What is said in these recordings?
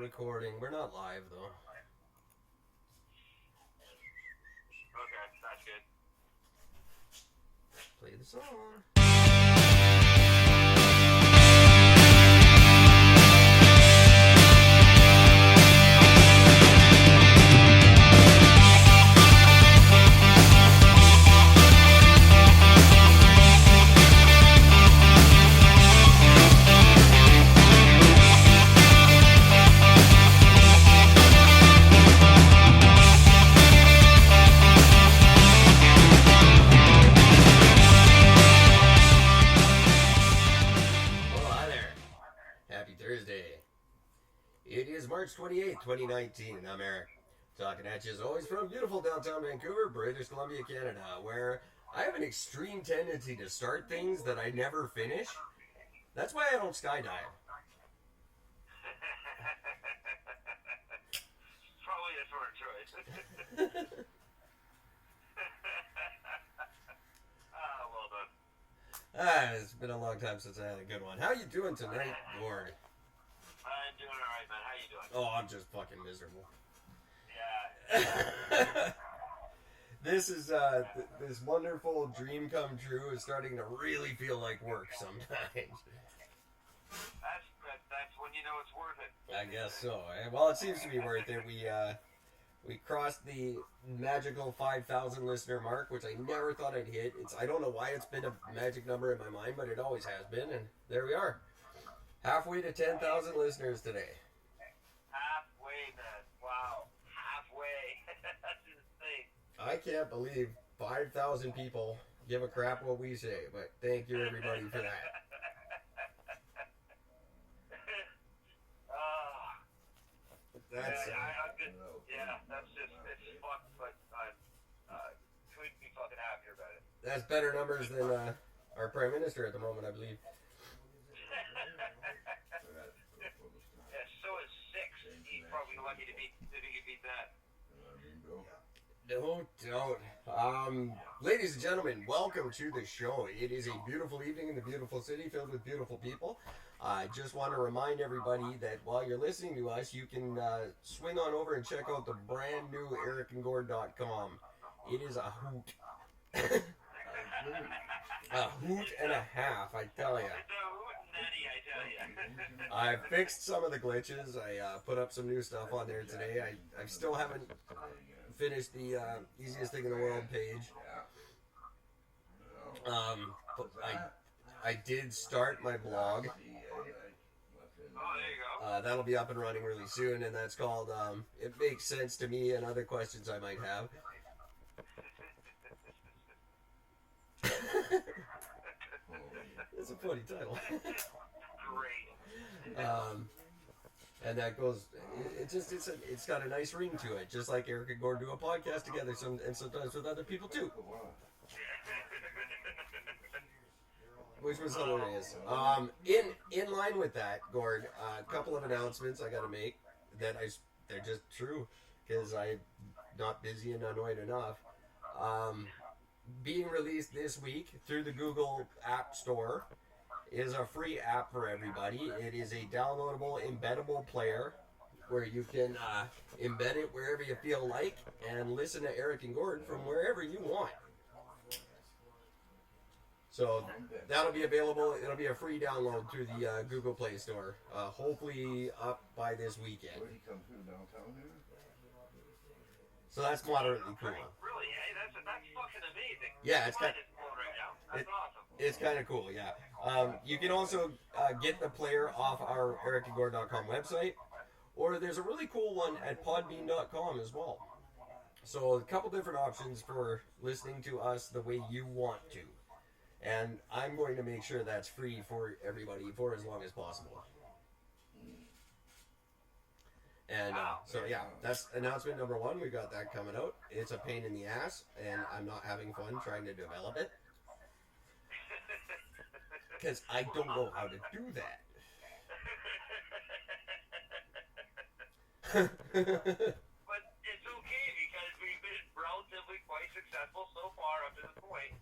recording. We're not live, though. Okay, that's good. Play the song. It is March 28th, 2019, and I'm Eric. Talking at you as always from beautiful downtown Vancouver, British Columbia, Canada, where I have an extreme tendency to start things that I never finish. That's why I don't skydive. Probably a smart choice. Well done. It's been a long time since I had a good one. How you doing tonight, Gord? I'm doing alright, man. How you doing? Oh, I'm just fucking miserable. Yeah. This is this wonderful dream come true is starting to really feel like work sometimes. That's when you know it's worth it. I guess so. Well, it seems to be worth it. We crossed the magical 5,000 listener mark, which I never thought I'd hit. I don't know why it's been a magic number in my mind, but it always has been, and there we are. Halfway to 10,000 listeners today. Halfway, man. Wow. Halfway. That's insane. I can't believe 5,000 people give a crap what we say, but thank you everybody for that. That's it's fucked, but I couldn't be fucking happier about it. That's better numbers than our Prime Minister at the moment, I believe. Yeah, so is 6. He's probably lucky to beat that. No doubt. Ladies and gentlemen, welcome to the show. It is a beautiful evening in the beautiful city filled with beautiful people. I just want to remind everybody that while you're listening to us, you can swing on over and check out the brand new ericandgord.com. It is a hoot. A hoot and a half, I tell ya. I fixed some of the glitches. I put up some new stuff on there today. I still haven't finished the easiest thing in the world page. I did start my blog. Oh, there you go. That'll be up and running really soon, and that's called It Makes Sense to Me and Other Questions I Might Have. It's a funny title. Great. And that goes. It's got a nice ring to it, just like Eric and Gord do a podcast together, and sometimes with other people too. Which was hilarious. In line with that, Gord, a couple of announcements I got to make that they're just true because I'm not busy and annoyed enough. Being released this week through the Google App Store is a free app for everybody. It is a downloadable, embeddable player where you can embed it wherever you feel like and listen to Eric and Gord from wherever you want. So that'll be available. It'll be a free download through the Google Play Store. Hopefully up by this weekend. So that's moderately cool. Really? Hey, that's fucking amazing. Yeah, it's kind of right now. That's awesome. It's kind of cool, yeah. You can also get the player off our ericandgord.com website, or there's a really cool one at podbean.com as well. So a couple different options for listening to us the way you want to. And I'm going to make sure that's free for everybody for as long as possible. And so yeah, that's announcement number 1. We got that coming out. It's a pain in the ass, and I'm not having fun trying to develop it. Because I don't know how to do that. But it's okay because we've been relatively quite successful so far up to this point.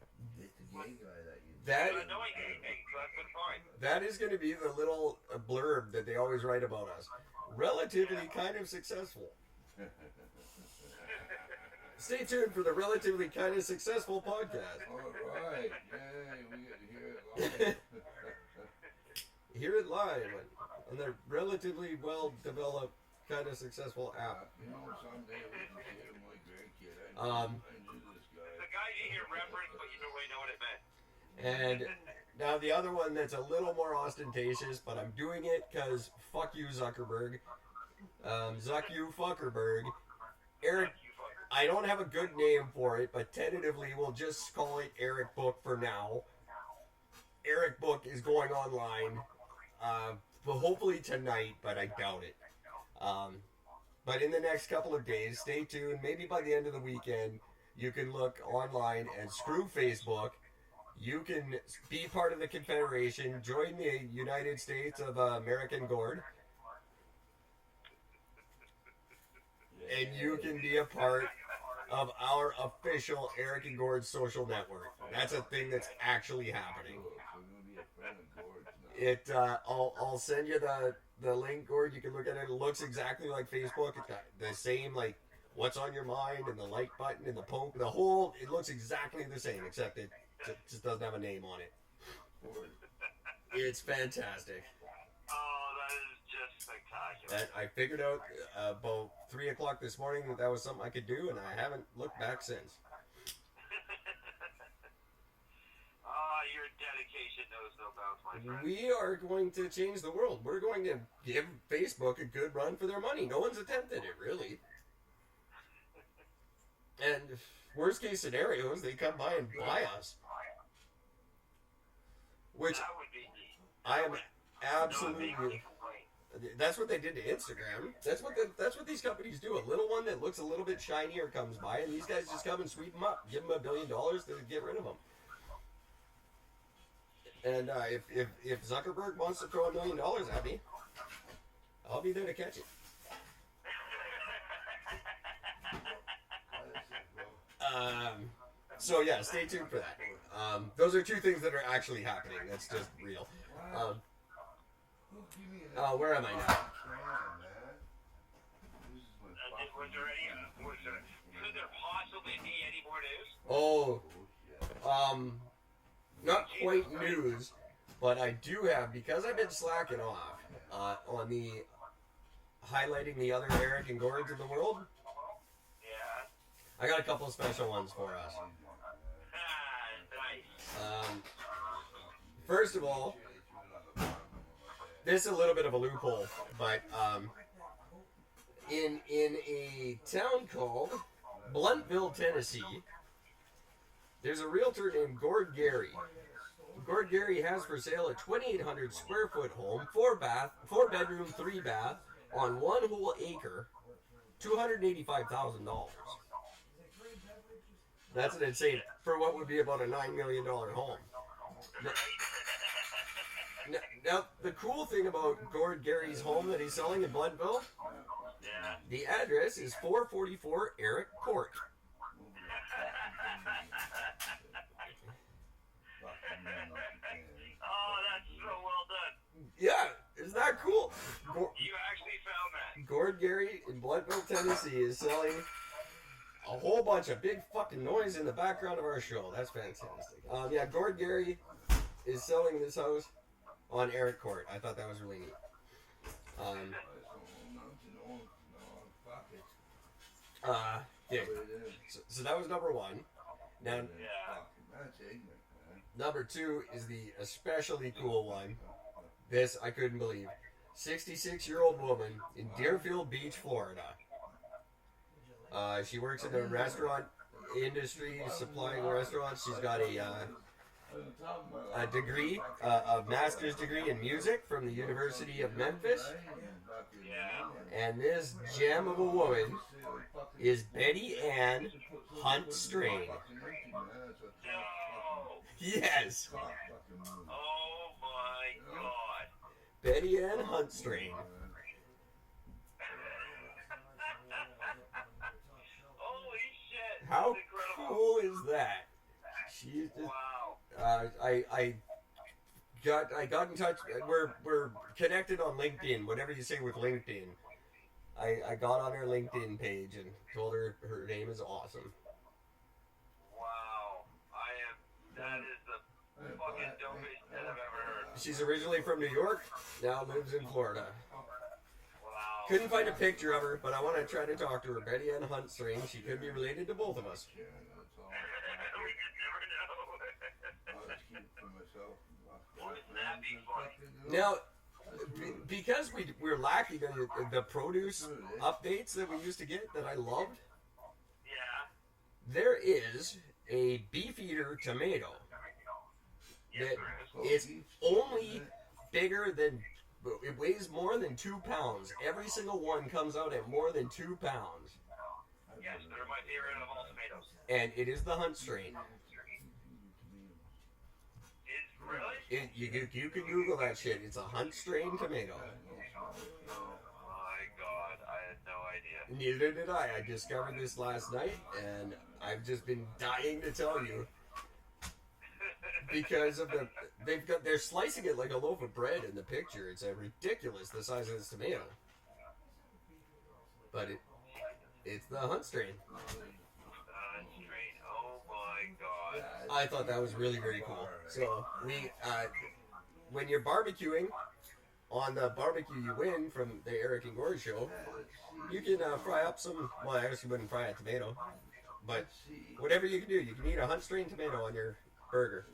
That is going to be the little blurb that they always write about us. relatively kind of successful. Stay tuned for the relatively kind of successful podcast. All right, yay, we get to hear it live. Hear it live on the relatively well-developed, kind of successful app. Someday we can see him like grandkid. I knew this guy. The guy you hear reference, but you don't really know what it meant. And now the other one that's a little more ostentatious, but I'm doing it because fuck you, Zuckerberg. Zuck you, Fuckerberg. Eric, I don't have a good name for it, but tentatively we'll just call it Eric Book for now. Eric Book is going online, but hopefully tonight, but I doubt it. But in the next couple of days, stay tuned. Maybe by the end of the weekend, you can look online and screw Facebook. You can be part of the Confederation, join the United States of American Gord, and you can be a part of our official Eric and Gord social network. That's a thing that's actually happening. I'll send you the link, Gord. You can look at it. It looks exactly like Facebook. It's got the same, like, what's on your mind and the like button and the poke. It looks exactly the same, except it just doesn't have a name on it. It's fantastic. Oh, that is just spectacular. I figured out about 3 o'clock this morning that was something I could do, and I haven't looked back since. Your dedication knows no bounds, my friend. We are going to change the world. We're going to give Facebook a good run for their money. No one's attempted it, really. And worst case scenario is they come by and buy us. Which That would be neat. I am That would absolutely... make me complain. That's what they did to Instagram. That's what these companies do. A little one that looks a little bit shinier comes by, and these guys just come and sweep them up. Give them $1 billion to get rid of them. And if Zuckerberg wants to throw $1 million at me, I'll be there to catch it. So yeah, stay tuned for that. Those are two things that are actually happening. That's just real. Where am I now? Could there possibly be any more news? Not quite news, but I do have, because I've been slacking off on the highlighting the other Eric and Gords of the world. Yeah. I got a couple of special ones for us. Nice. First of all, this is a little bit of a loophole, but in a town called Blunteville, Tennessee, there's a realtor named Gord Gary. Gord Gary has for sale a 2,800 square foot home, 4 bedroom, 3 bath, on 1 whole acre, $285,000. That's an insane, for what would be about a $9 million home. Now, the cool thing about Gord Gary's home that he's selling in Blunteville, the address is 444 Eric Court. Oh, that's so well done. Yeah, isn't that cool? You actually found that. Gord Gary in Blunteville, Tennessee is selling a whole bunch of big fucking noise in the background of our show. That's fantastic. Yeah, Gord Gary is selling this house on Eric Court. I thought that was really neat. Yeah. So that was number one. Now, number two is the especially cool one. This I couldn't believe. 66-year-old woman in Deerfield Beach, Florida. She works in the restaurant industry, supplying restaurants. She's got a degree, a master's degree in music from the University of Memphis. And this gem of a woman is Betty Ann Hunt Strain. Yes. Oh my god. Betty Ann Hunt Strain. Holy shit. How That's incredible. cool is that? She's just, Wow. I I got in touch. We're connected on LinkedIn. Whatever you say with LinkedIn. I got on her LinkedIn page and told her her name is awesome. Wow. That is the fucking dopest shit I've ever heard. She's originally from New York, now lives in Florida. Wow. Couldn't find a picture of her, but I want to try to talk to her. Betty Ann Huntstring. She could be related to both of us. We could never know. Wouldn't that be funny? Now, because we're lacking the produce updates that we used to get that I loved, Yeah. there is a beefeater tomato Yes, that there is. is only bigger than, it weighs more than 2 pounds. Every single one comes out at more than 2 pounds. Yes, they're my favorite of all tomatoes. And it is the Hunt strain. Really? You can Google that shit. It's a Hunt strain tomato. My God, I had no idea. Neither did I. I discovered this last night, and I've just been dying to tell you because of they're slicing it like a loaf of bread in the picture. It's ridiculous the size of this tomato, but it's the Hunt strain. Oh my God. I thought that was really, very cool. So when you're barbecuing on the Barbecue You Win from the Eric and Gord show, you can fry up some. Well, I guess you wouldn't fry a tomato, but whatever you can do, you can eat a Hunt strain tomato on your burger.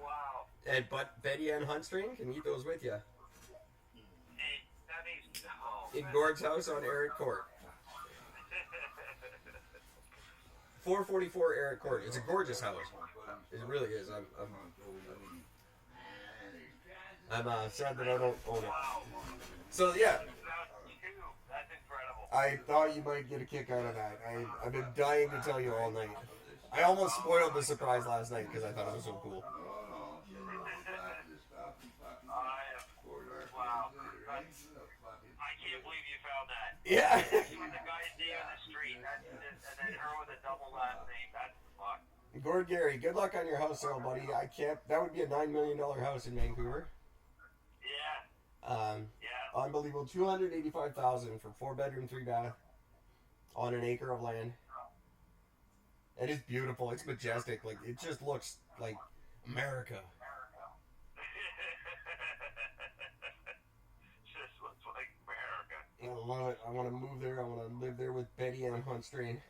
Wow. But Betty Ann Hunt strain can eat those with you That means no. in Gord's house on Eric Court. 444 Eric Court. It's a gorgeous house. It really is. I'm sad that I don't own it. Wow. So yeah, That's incredible. I thought you might get a kick out of that. I've been dying to tell you all night. I almost spoiled the surprise last night because I thought it was so cool. Wow. I can't believe you found that. Yeah. Especially with the guy's name in the street, and then her with a double last name. That's fucked. Gord Gary, good luck on your house sale, buddy. I can't. That would be a $9 million house in Vancouver. Yeah. Yeah. Unbelievable. $285,000 for 4-bedroom, 3-bath on an acre of land. It is beautiful. It's majestic. Like it just looks like America. Just looks like America. I love it. I want to move there. I want to live there with Betty Ann Hunt strain.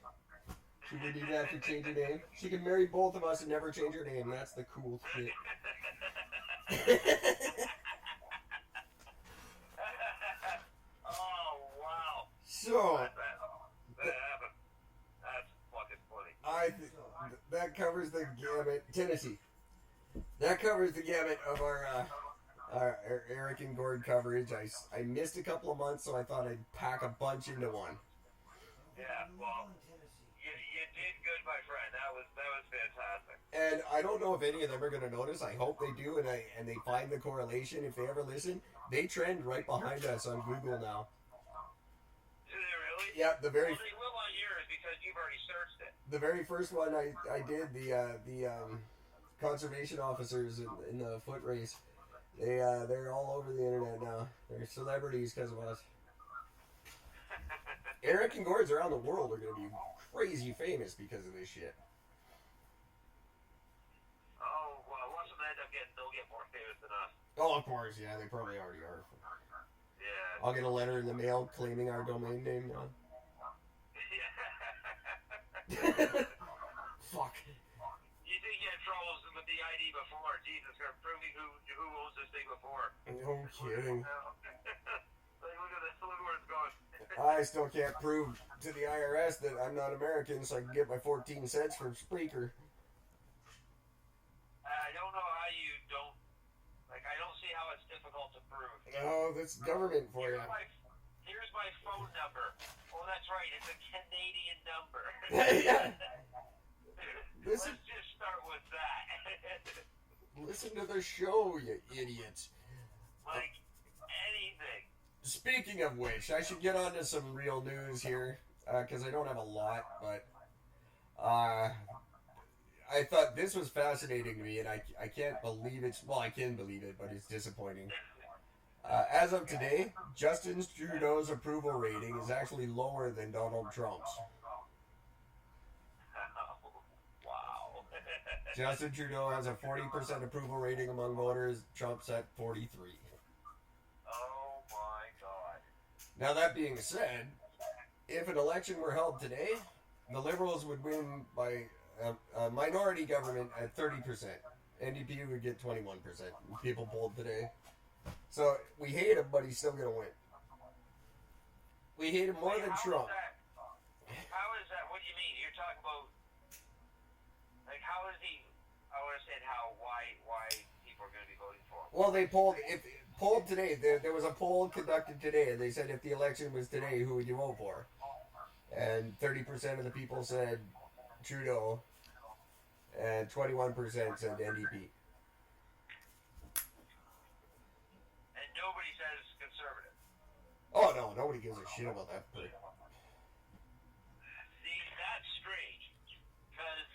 She would do that to change her name. She could marry both of us and never change her name. That's the cool shit. Oh wow. So That happened. That's fucking funny. that covers the gamut. Tennessee. That covers the gamut of our Eric and Gord coverage. I missed a couple of months, so I thought I'd pack a bunch into one. Yeah. Well, you did good, my friend. That was fantastic. And I don't know if any of them are going to notice. I hope they do, and they find the correlation. If they ever listen, they trend right behind us on Google now. Do they really? Yeah, Well, they will on yours because you've already searched it. the very first one I did, the conservation officers in the foot race. They're all over the internet now. They're celebrities because of us. Eric and Gord's around the world are going to be crazy famous because of this shit. Oh, well, once they end up they'll get more famous than us. Oh, of course, yeah, they probably already are. Yeah. I'll get a letter in the mail claiming our domain name now. Fuck. You did get in trouble with the ID before. Jesus, they're proving who owns this thing before. No kidding. Like, look at this. Look where it's going. I still can't prove to the IRS that I'm not American, so I can get my 14 cents from Spreaker. I don't know how you don't. Like, I don't see how it's difficult to prove. Oh, that's government for you. Here's my phone number. Oh, that's right. It's a Canadian number. Yeah. Let's just start with that. Listen to the show, you idiots. Like, anything. Speaking of which, I should get on to some real news here, because I don't have a lot, but I thought this was fascinating to me, and I can't believe it's, well, I can believe it, but it's disappointing. As of today, Justin Trudeau's approval rating is actually lower than Donald Trump's. Wow. Justin Trudeau has a 40% approval rating among voters. Trump's at 43. Oh my God. Now that being said, if an election were held today, the Liberals would win by a minority government at 30%. NDP would get 21%. People polled today. So we hate him, but he's still going to win. We hate him more than Trump. How is that? What do you mean? You're talking about, like, how is he? I understand why people are going to be voting for him. Well, they polled today. There was a poll conducted today, and they said if the election was today, who would you vote for? And 30% of the people said Trudeau, and 21% said NDP. And nobody says conservative. Oh no, nobody gives a shit about that. See, that's strange. Because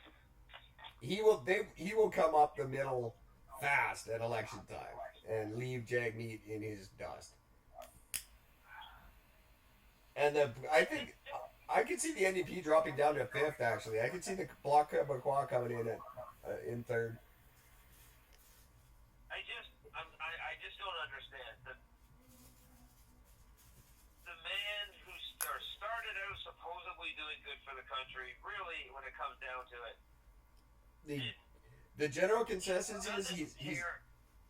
He will come up the middle fast at election time and leave Jagmeet in his dust. And I could see the NDP dropping down to fifth. Actually, I could see the Bloc Québécois coming in at in third. I just don't understand the man who started out supposedly doing good for the country. Really, when it comes down to it, The general consensus is he's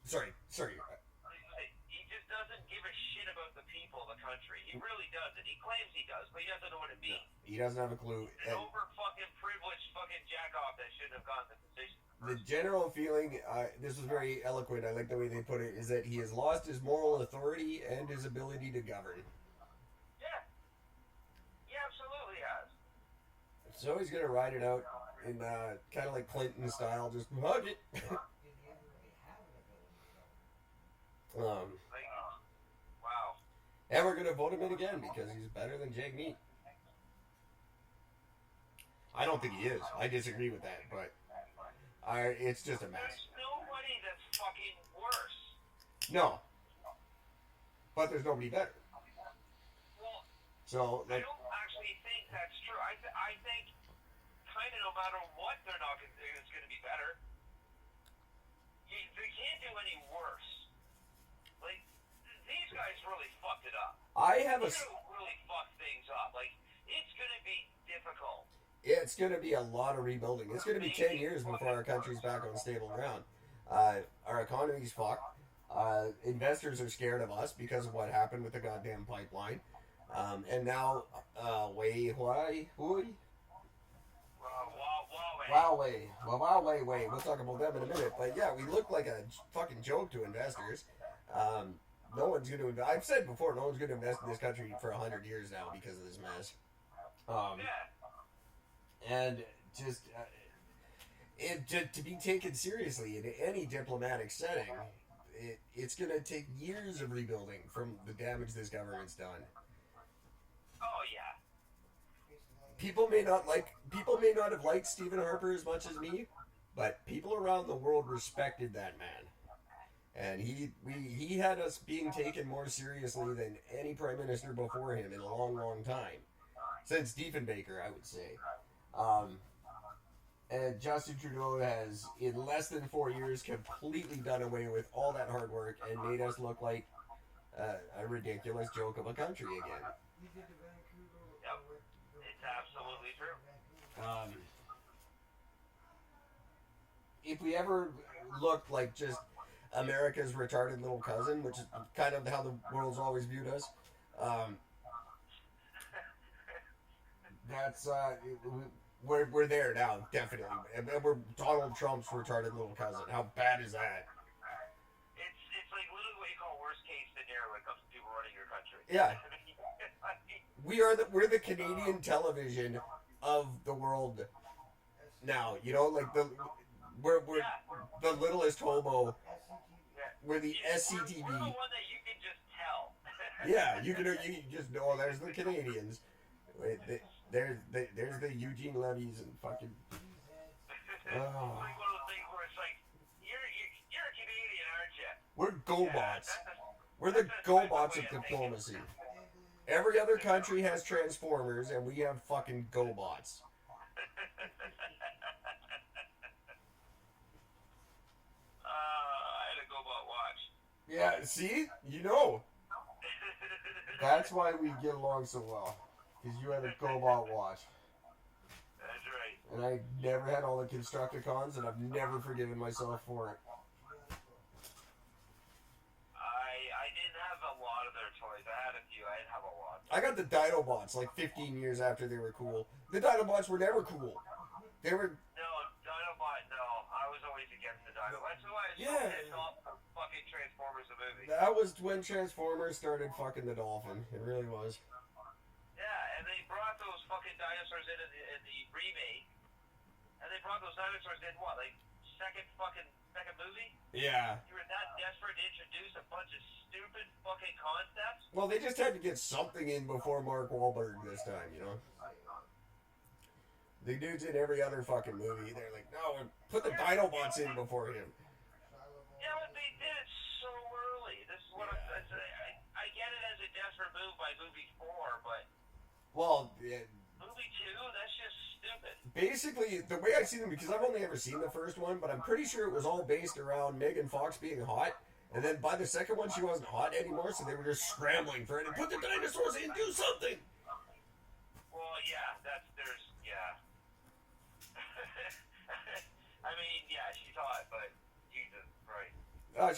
sorry. He just doesn't give a shit about the people of the country. He really doesn't. He claims he does, but he doesn't know what it means. He doesn't have a clue. An over fucking privileged fucking jack off that shouldn't have gotten the position. The general feeling, this was very eloquent, I like the way they put it, is that he has lost his moral authority and his ability to govern. Yeah. He absolutely has. So he's going to ride it out in kind of like Clinton style, just hug it. Wow. And we're going to vote him in again because he's better than Jagmeet. I don't think he is. I disagree with that, but it's just a mess. There's nobody that's fucking worse. No. But there's nobody better. Well, so I don't actually think that's true. I think kind of no matter what, it's going to be better. They can't do any worse. Like, these guys really fucked it up. I have a... really fucked things up. Like, it's going to be difficult. It's going to be a lot of rebuilding. It's going to be 10 years before our country's back on stable ground. Our economy's fucked. Investors are scared of us because of what happened with the goddamn pipeline. And now, Huawei. We'll talk about them in a minute. But yeah, we look like a fucking joke to investors. No one's going to invest. I've said before, no one's going to invest in this country for 100 years now because of this mess. And just to be taken seriously in any diplomatic setting, it's going to take years of rebuilding from the damage this government's done. Oh yeah. People may not have liked Stephen Harper as much as me, but people around the world respected that man. And he had us being taken more seriously than any prime minister before him in a long, long time. Since Diefenbaker, I would say. And Justin Trudeau has, in less than 4 years, completely done away with all that hard work and made us look like a ridiculous joke of a country again. Yep. It's absolutely true. If we ever looked like just America's retarded little cousin, which is kind of how the world's always viewed us, that's we're there now, definitely. And we're Donald Trump's retarded little cousin. How bad is that? It's like literally what you call worst case scenario when it comes to people running your country. Yeah. We're the Canadian television of the world now. You know, like we're the littlest hobo. We're the SCTV. We're the one that you can just tell. Yeah, you just know. There's the Canadians. Wait, there's the Eugene Levy's and fucking Oh. Like one of those things where it's like, you're a Canadian, aren't you? We're GoBots. Yeah, We're the that's GoBots way of of diplomacy. Every other country has Transformers, and we have fucking GoBots. I had a GoBot watch. Yeah, see? You know. That's why we get along so well. Because you had a GoBot watch. That's right. And I never had all the Constructicons, and I've never forgiven myself for it. I didn't have a lot of their toys. I had a few. I didn't have a lot. I got the Dinobots like 15 years after they were cool. The Dinobots were never cool. They were... No, Dinobot, no. I was always against the Dinobots. That's why I was so pissed off for fucking Transformers the movie. That was when Transformers started fucking the dolphin. It really was. Yeah, and they brought those fucking dinosaurs in the remake. And they brought those dinosaurs in, what, like, second movie? Yeah. You were that desperate to introduce a bunch of stupid fucking concepts? Well, they just had to get something in before Mark Wahlberg this time, you know? The dude's in every other fucking movie. They're like, no, put the Dinobots in before him. Yeah, but they did it so early. This is what I get it as a desperate move by movie 4, but... Well, yeah, movie 2? That's just stupid. basically, the way I see them, because I've only ever seen the first one, but I'm pretty sure it was all based around Megan Fox being hot. And then by the second one, she wasn't hot anymore, so they were just scrambling for it. And put the dinosaurs in, do something! Well, yeah, yeah. I mean, yeah, she's hot, but Jesus Christ.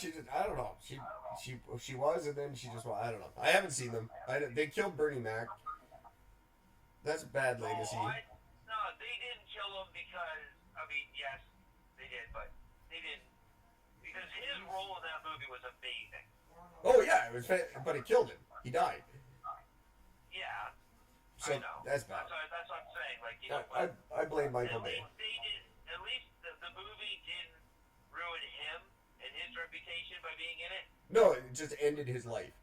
She just, I don't know. She was, and then she just, well, I don't know. I haven't seen them. They killed Bernie Mac. That's a bad legacy. No, they didn't kill him because, I mean, yes, they did, but they didn't. Because his role in that movie was amazing. Oh, yeah, it was, but it killed him. He died. Yeah. So I know. that's bad. That's what I'm saying. Like, you know, I blame Michael Bay. At least the movie didn't ruin him and his reputation by being in it. No, it just ended his life.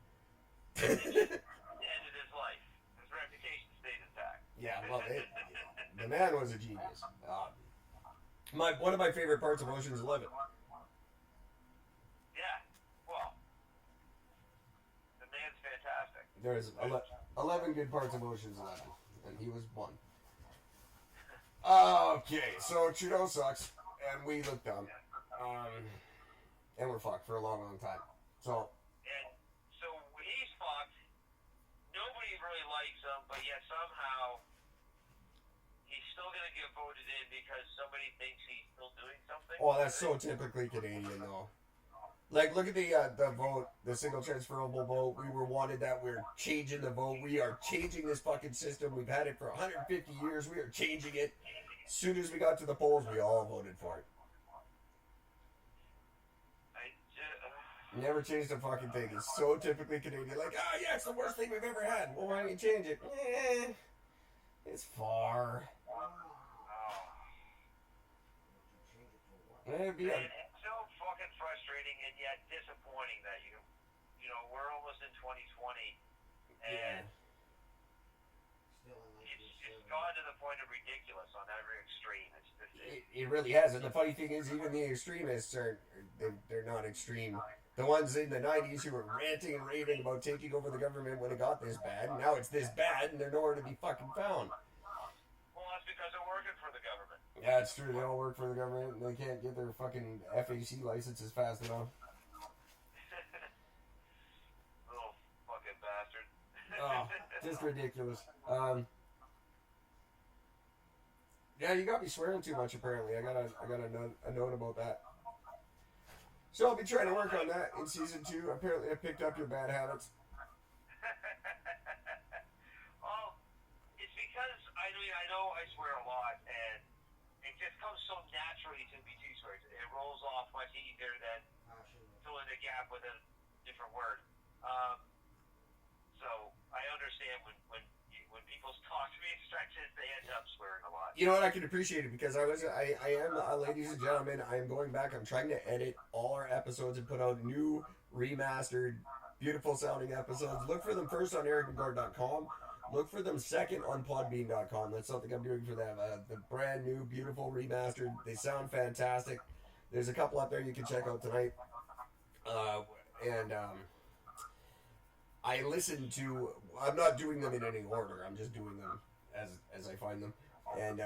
It ended his life. His reputation stayed intact. Yeah, well, the man was a genius. One of my favorite parts of Ocean's 11. Yeah, well, the man's fantastic. There's 11 good parts of Ocean's 11, and he was one. Okay, so Trudeau sucks, and we look dumb. And we're fucked for a long, long time. So he's fucked. Nobody really likes him, but yet somehow he's still going to get voted in because somebody thinks he's still doing something. Oh, that's so typically Canadian, though. Like, look at the vote, the single transferable vote. We were wanted that. We're changing the vote. We are changing this fucking system. We've had it for 150 years. We are changing it. As soon as we got to the polls, we all voted for it. Never changed a fucking thing. It's so typically Canadian. Like, yeah, it's the worst thing we've ever had. Well, why don't you change it? It's far. It'd be It's so fucking frustrating and yet disappointing that you know, we're almost in 2020 and it's gone to the point of ridiculous on every extreme. It really has, and the funny thing is, even the extremists they're not extreme. The ones in the 90s who were ranting and raving about taking over the government when it got this bad, now it's this bad, and they're nowhere to be fucking found. Well, that's because they're working for the government. Yeah, it's true. They all work for the government, and they can't get their fucking FAC licenses fast enough. Little fucking bastard. Oh, just ridiculous. Yeah, you got me swearing too much. Apparently, I got a note about that. So I'll be trying to work on that in season 2. Apparently, I picked up your bad habits. Well, it's because I know I swear a lot, and it just comes so naturally to me to swear. It rolls off much easier than filling the gap with a different word. So I understand when people talk to me in stretches, they end up swearing a lot. You know what? I can appreciate it because I am, ladies and gentlemen, I am going back. I'm trying to edit all our episodes and put out new, remastered, beautiful sounding episodes. Look for them first on ericandgord.com. look for them second on Podbean.com. That's something I'm doing for them. The brand new, beautiful, remastered. They sound fantastic. There's a couple up there you can check out tonight. And I listen to. I'm not doing them in any order. I'm just doing them as I find them, and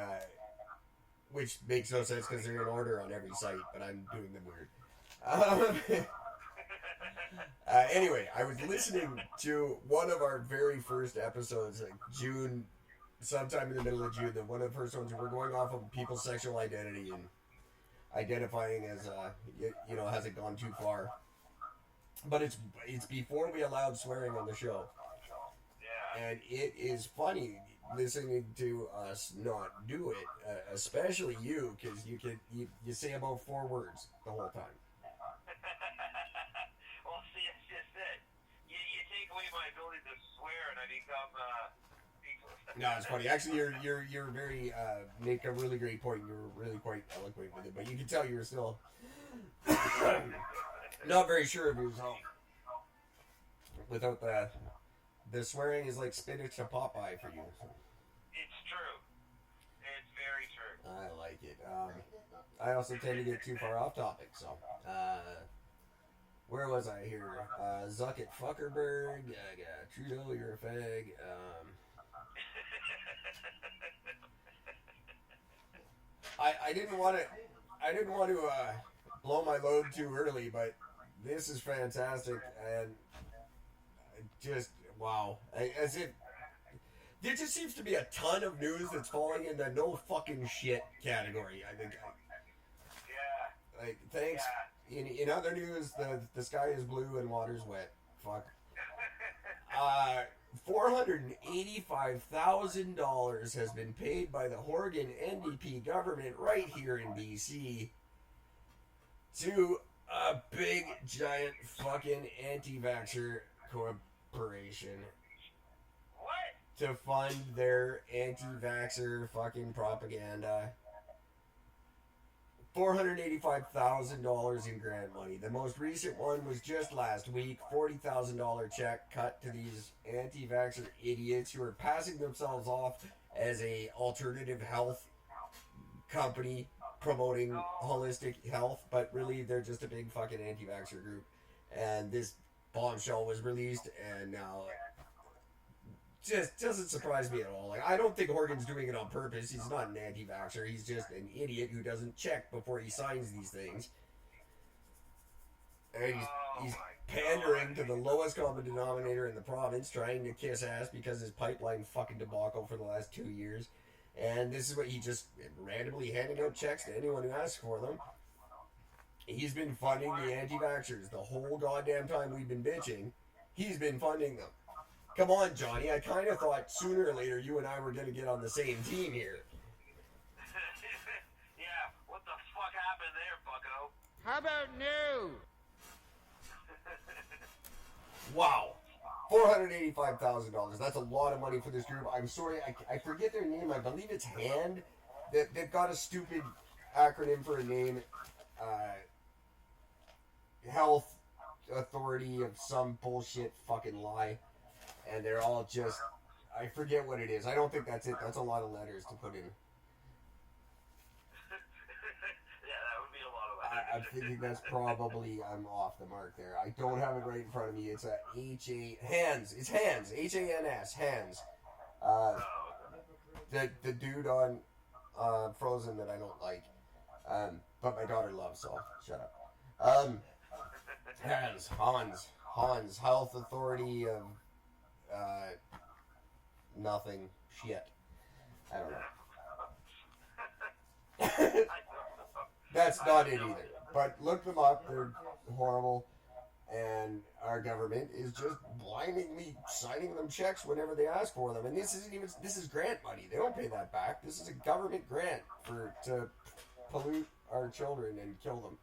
which makes no sense because they're in order on every site. But I'm doing them weird. Anyway, I was listening to one of our very first episodes, like June, sometime in the middle of June. One of the first ones we were going off of people's sexual identity and identifying as, has it gone too far? But it's before we allowed swearing on the show, Yeah. and it is funny listening to us not do it, especially you, because you say about 4 words the whole time. Well, see, it's just it. You take away my ability to swear, and I become. No, it's funny. Actually, you're very make a really great point. You're really quite eloquent with it, but you can tell you were still not very sure of yourself. Without the swearing is like spinach to Popeye for you. It's true. It's very true. I like it. I also tend to get too far off topic, so where was I here? Zucket Fuckerberg, Trudeau, you're a fag. I didn't want to blow my load too early, but this is fantastic and just wow. As if there just seems to be a ton of news that's falling in the no fucking shit category. I think. Yeah. Like thanks. Yeah. In other news, the sky is blue and water's wet. Fuck. $485,000 has been paid by the Horgan NDP government right here in BC to a big giant fucking anti-vaxxer corporation What? to fund their anti-vaxxer fucking propaganda. $485,000 in grant money. The most recent one was just last week. $40,000 check cut to these anti-vaxxer idiots who are passing themselves off as a alternative health company promoting holistic health, but really they're just a big fucking anti-vaxxer group. And this bombshell was released, and now just doesn't surprise me at all. Like, I don't think Horgan's doing it on purpose. He's not an anti-vaxxer. He's just an idiot who doesn't check before he signs these things. And he's pandering to the lowest common denominator in the province, trying to kiss ass because his pipeline fucking debacle for the last 2 years. And this is what he just randomly handing out checks to anyone who asks for them. He's been funding the anti-vaxxers the whole goddamn time we've been bitching. He's been funding them. Come on, Johnny. I kind of thought sooner or later you and I were going to get on the same team here. Yeah, what the fuck happened there, bucko? How about new? Wow. $485,000. That's a lot of money for this group. I'm sorry, I forget their name. I believe it's HAND. They've got a stupid acronym for a name. Health Authority of some bullshit fucking lie. And they're all just, I forget what it is. I don't think that's it. That's a lot of letters to put in. Yeah, that would be a lot of letters. I'm thinking that's probably, I'm off the mark there. I don't have it right in front of me. It's a HANS. It's HANS. HANS. HANS. The dude on Frozen that I don't like. But my daughter loves, so shut up. Hans. Health Authority of nothing. Shit. I don't know. That's not it either. But look them up. They're horrible. And our government is just blindly signing them checks whenever they ask for them. And this is grant money. They don't pay that back. This is a government grant to pollute our children and kill them.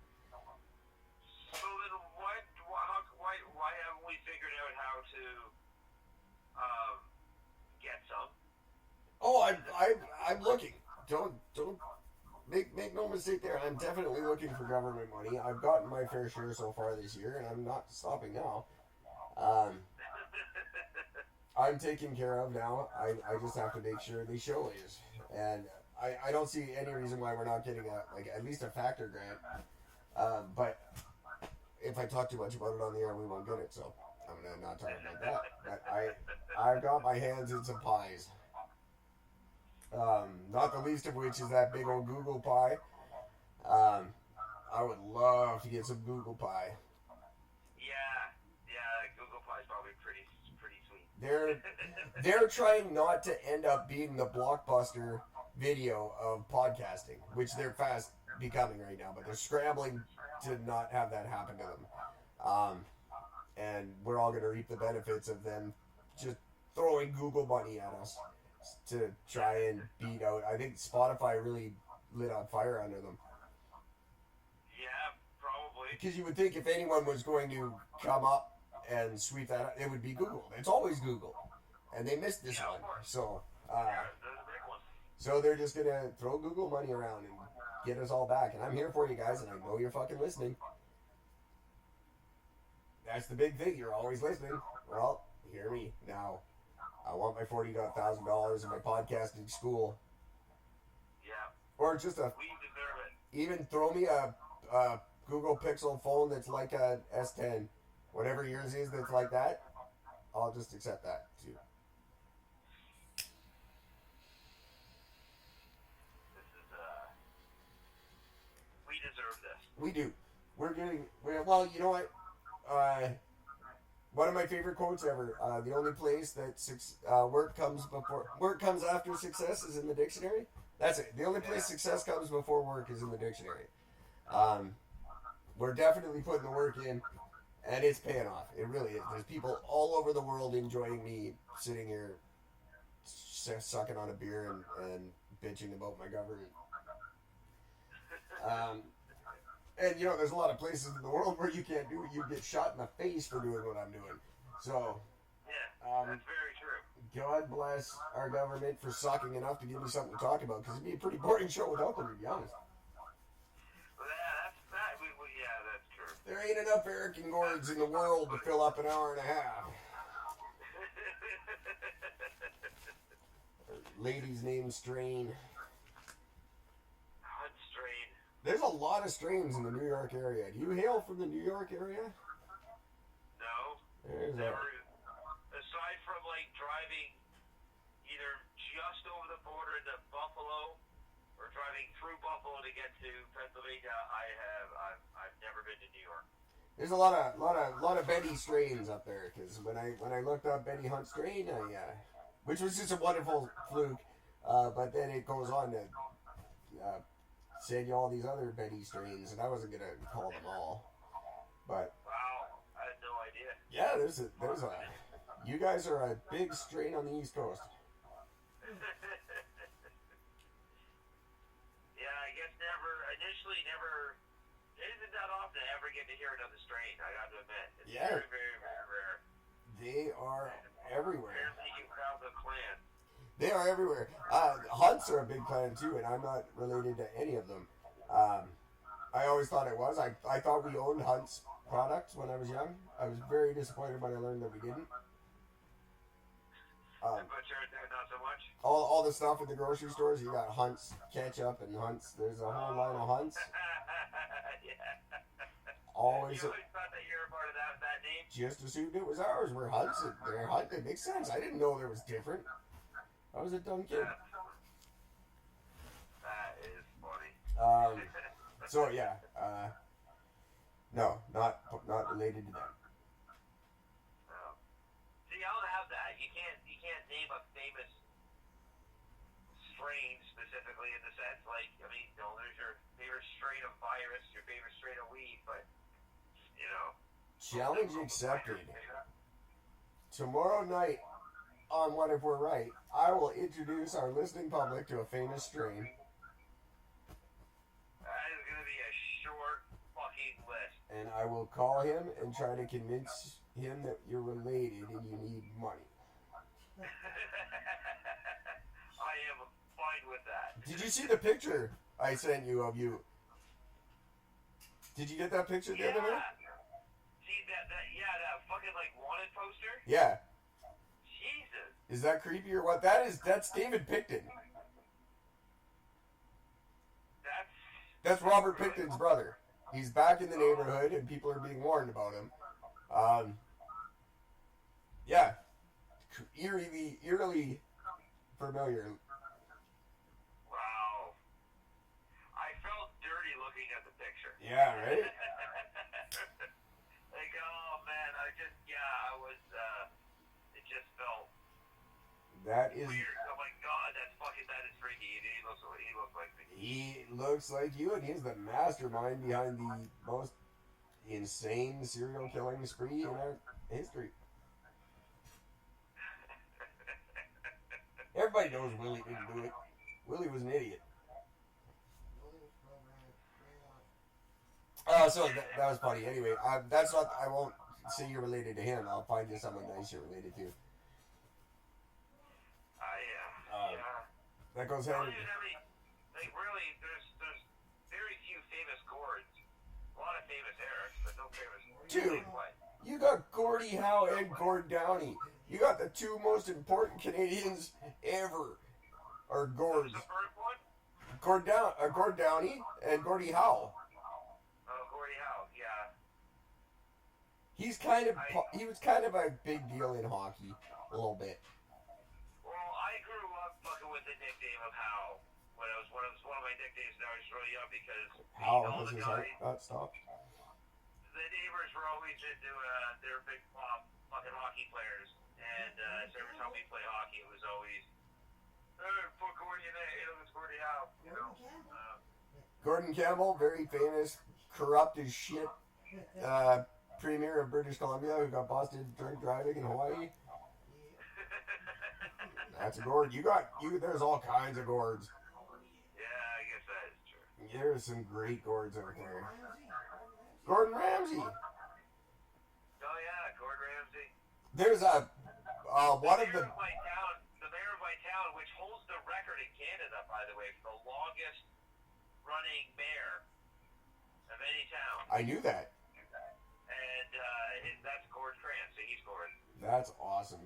So then why haven't we figured out how to get some? Oh, I'm looking. Don't make no mistake there. I'm definitely looking for government money. I've gotten my fair share so far this year, and I'm not stopping now. I'm taken care of now. I just have to make sure the show is. And I don't see any reason why we're not getting at least a factor grant. But if I talk too much about it on the air, we won't get it. So I'm gonna not talk about that. But I've got my hands in some pies. Not the least of which is that big old Google pie. I would love to get some Google pie. Yeah, Google Pie is probably pretty sweet. They're trying not to end up being the Blockbuster video of podcasting, which they're fast becoming right now, but they're scrambling to not have that happen to them. And we're all going to reap the benefits of them just throwing Google money at us to try and beat out. I think Spotify really lit on fire under them. Yeah, probably. Because you would think if anyone was going to come up and sweep that up, it would be Google. It's always Google. And they missed this one. So, they're the big ones. So they're just going to throw Google money around and get us all back. And I'm here for you guys, and I know you're fucking listening. That's the big thing. You're always listening. Well, hear me now. I want my $40,000 in my podcasting school. Yeah. Or just we deserve it. Even throw me a Google Pixel phone that's like a S10. Whatever yours is that's like that, I'll just accept that too. We deserve this. We do. Well, you know what? One of my favorite quotes ever. The only place that work comes after success is in the dictionary. That's it. The only place success comes before work is in the dictionary. We're definitely putting the work in, and it's paying off. It really is. There's people all over the world enjoying me sitting here sucking on a beer and bitching about my government. And you know, there's a lot of places in the world where you can't do it. You get shot in the face for doing what I'm doing. So, yeah, that's very true. God bless our government for sucking enough to give me something to talk about, because it'd be a pretty boring show without them, to be honest. Yeah, that's true. There ain't enough Eric and Gords in the world to fill up an hour and a half. Lady's name Strain. Hunt Strain. There's a lot of strains in the New York area. Do you hail from the New York area? No. Never. Aside from like driving either just over the border into Buffalo or driving through Buffalo to get to Pennsylvania, I've never been to New York. There's a lot of Betty strains up there, because when I looked up Betty Hunt strain, which was just a wonderful fluke, but then it goes on to send you all these other Betty strains, and I wasn't gonna call them all, but wow, I had no idea. Yeah, there's a you guys are a big strain on the East Coast. Yeah, I guess never. It isn't that often to ever get to hear another strain, I got to admit. It's very, very, very rare. They are everywhere. Apparently you found the clan. They are everywhere. Hunts are a big clan too, and I'm not related to any of them. I always thought it was. I thought we owned Hunt's products when I was young. I was very disappointed when I learned that we didn't. But not so much. All the stuff at the grocery stores, you got Hunt's ketchup and Hunt's. There's a whole line of Hunt's. Yeah. Always. You always thought that you were part of that name? Just assumed it was ours. We're Hunt's. They're Hunt. It makes sense. I didn't know there was different. I was a dumb kid. That is funny. So yeah. No, not related to them. See, I don't have that. You can't name a famous strain specifically in the sense, like, I mean, you know, there's your favorite strain of virus, your favorite strain of weed, but, you know. Challenge accepted. Tomorrow night on What If We're Right, I will introduce our listening public to a famous strain. That is going to be a short fucking list. And I will call him and try to convince him that you're related and you need money. I am fine with that. Did you see the picture I sent you of you? Did you get that picture the other night? See that fucking like wanted poster? Yeah. Jesus. Is that creepy or what? That's David Picton. That's Robert Picton's brother. He's back in the neighborhood, and people are being warned about him. Yeah, eerily familiar. Wow. I felt dirty looking at the picture. Yeah, right? Like, oh man, I was, it just felt That is weird. I'm like, God, that is freaky. He looks like me. He looks like you, and he's the mastermind behind the most insane serial killing spree in our history. Everybody knows Willie didn't do it. Willie was an idiot. So that was funny. Anyway, that's not. I won't say you're related to him. I'll find you someone nice you're related to. That goes hand in hand. Like really, there's very few famous Gords. A lot of famous Erics, but no famous Gords. Dude, you got Gordie Howe and Gord Downey. You got the two most important Canadians ever. Or Gords. The first one? Gord Downey and Gordie Howe. Oh, Gordie Howe, yeah. He was kind of a big deal in hockey, a little bit. Well, I grew up fucking with the nickname of Howe. When I was one of my nicknames when I was really young because Howe all was the his guys, stop. the neighbors were always into they were big fucking hockey players, and so every time we play hockey, it was always put Gordie in it. It was Gordie Howe. You know. Gordon Campbell, very famous, corrupt as shit premier of British Columbia who got busted drink driving in Hawaii. That's a Gord. There's all kinds of Gords. Yeah, I guess that is true. There's some great Gords out there. Gordon Ramsay. Oh yeah, Gordon Ramsay. There's a one of the. The mayor of my town, which holds the record in Canada, by the way, for the longest running mayor of any town. I knew that. And that's Gord Ramsay. He's Gord. That's awesome.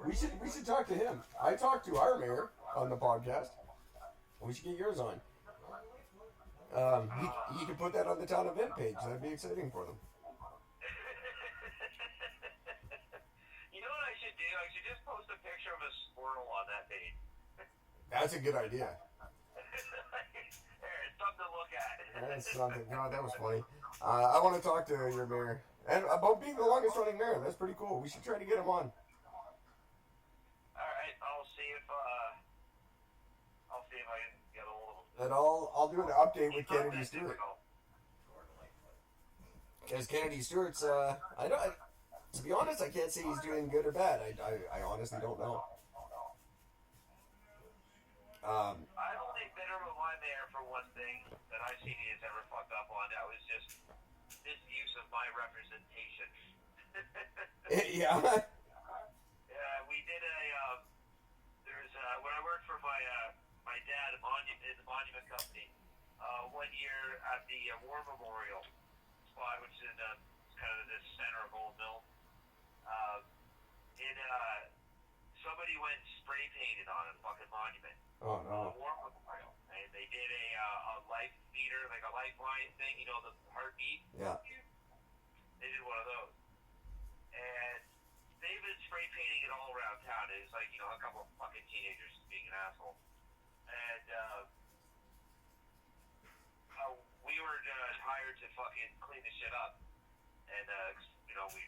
We should talk to him. I talked to our mayor on the podcast. We should get yours on. He could put that on the town event page. That'd be exciting for them. You know what I should do? I should just post a picture of a squirrel on that page. That's a good idea. There, it's something to look at. That's something. God, that was funny. I want to talk to your mayor. And about being the longest running mayor. That's pretty cool. We should try to get him on. Alright, I'll see if I can get a hold of him. And I'll do an update with Kennedy Stewart. Because Kennedy Stewart's, to be honest, I can't say he's doing good or bad. I honestly don't know. I'm only bitter with my mayor for one thing that I've seen he has ever fucked up on. That was just misuse of my representation. Yeah. Yeah, we did when I worked for my dad in the Monument Company, one year at the War Memorial spot, which is in kind of this center of Old Mill, somebody went spray painted on a fucking monument. Oh no. The War Memorial, and they did a life meter, like a lifeline thing, you know, the heartbeat. Yeah. They did one of those, and they've been spray painting it all around town. It was like, you know, a couple of fucking teenagers being an asshole, and we were hired to fucking clean the shit up, and you know, we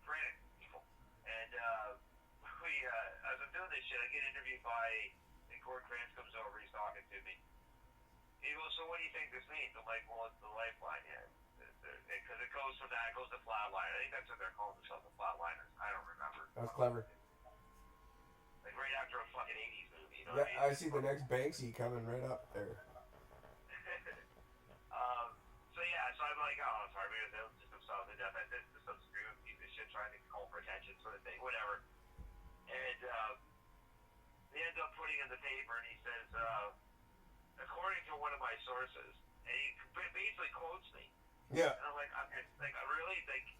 granted people, and as I'm doing this shit, I get interviewed by, and Gord Krantz comes over, he's talking to me. He goes, so what do you think this means? I'm like, well, it's the lifeline, yeah. Because it goes from that, it goes to flatline. I think that's what they're calling themselves, the flatliners. I don't remember. That's clever. Like right after a fucking 80s movie, you know Yeah, what I mean? I see the next Banksy coming right up there. So yeah, so I'm like, oh, sorry, maybe they'll just themselves to death. This some screw piece of shit trying to call for attention sort of thing, whatever. And they end up putting in the paper, and he says, according to one of my sources, and he basically quotes me. Yeah. And I'm like, really? Like,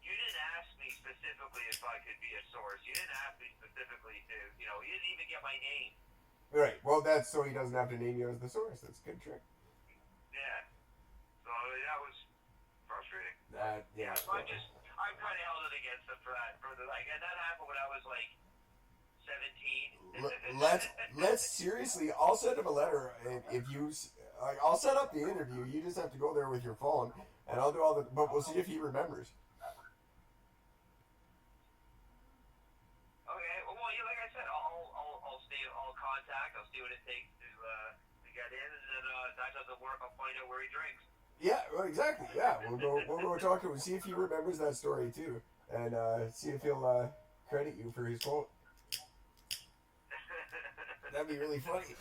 you didn't ask me specifically if I could be a source. You didn't ask me specifically to, you didn't even get my name. Right. Well, that's so he doesn't have to name you as the source. That's a good trick. Yeah. So that was frustrating. Yeah. So I'm kind of held it against them for that. And that happened when I was like 17. Let's seriously. I'll send him a letter if you. I'll set up the interview. You just have to go there with your phone, and I'll do all the. But we'll see if he remembers. Okay. Well, like I said, I'll contact. I'll see what it takes to get in, and then if that doesn't work, I'll find out where he drinks. Yeah. Well, exactly. Yeah. We'll go talk to him. See if he remembers that story too, and see if he'll credit you for his quote. That'd be really funny.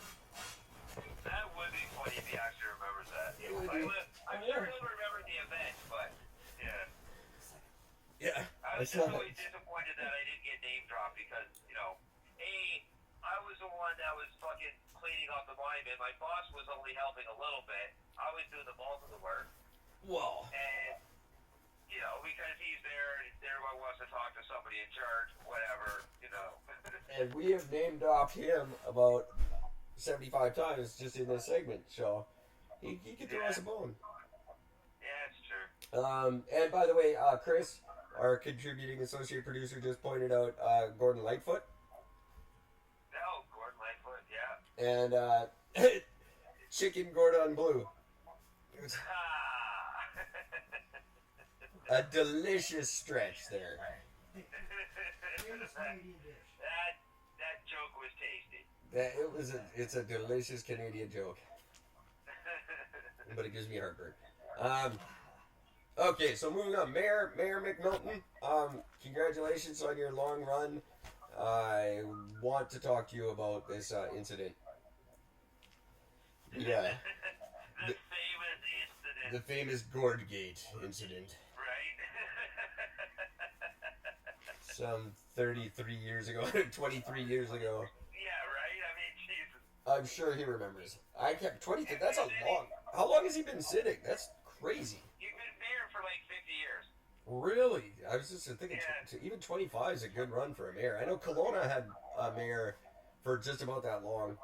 That would be funny if he actually remembers that. I'm sure he'll remember the event, but yeah. Yeah. I was just always disappointed that I didn't get name dropped because, I was the one that was fucking cleaning up the mine bin. My boss was only helping a little bit. I was doing the bulk of the work. Whoa. And, because he's there and everyone wants to talk to somebody in charge, whatever, And we have name dropped him about 75 times just in this segment, so he could throw us a bone. Yeah, it's true. And by the way, Chris, our contributing associate producer, just pointed out Gordon Lightfoot. Oh, Gordon Lightfoot, yeah. And Chicken Gordon Bleu. A delicious stretch there. That joke was tasty. It's a delicious Canadian joke. But it gives me heartburn. Okay, so moving on. Mayor McMilton, congratulations on your long run. I want to talk to you about this incident. Yeah. The famous Gordgate incident. Right. Some 33 years ago, 23 years ago. Yeah, right? I mean, Jesus. I'm sure he remembers. I kept 23. That's a long. How long has he been sitting? That's crazy. You've been mayor for like 50 years. Really? I was just thinking, even 25 is a good run for a mayor. I know Kelowna had a mayor for just about that long.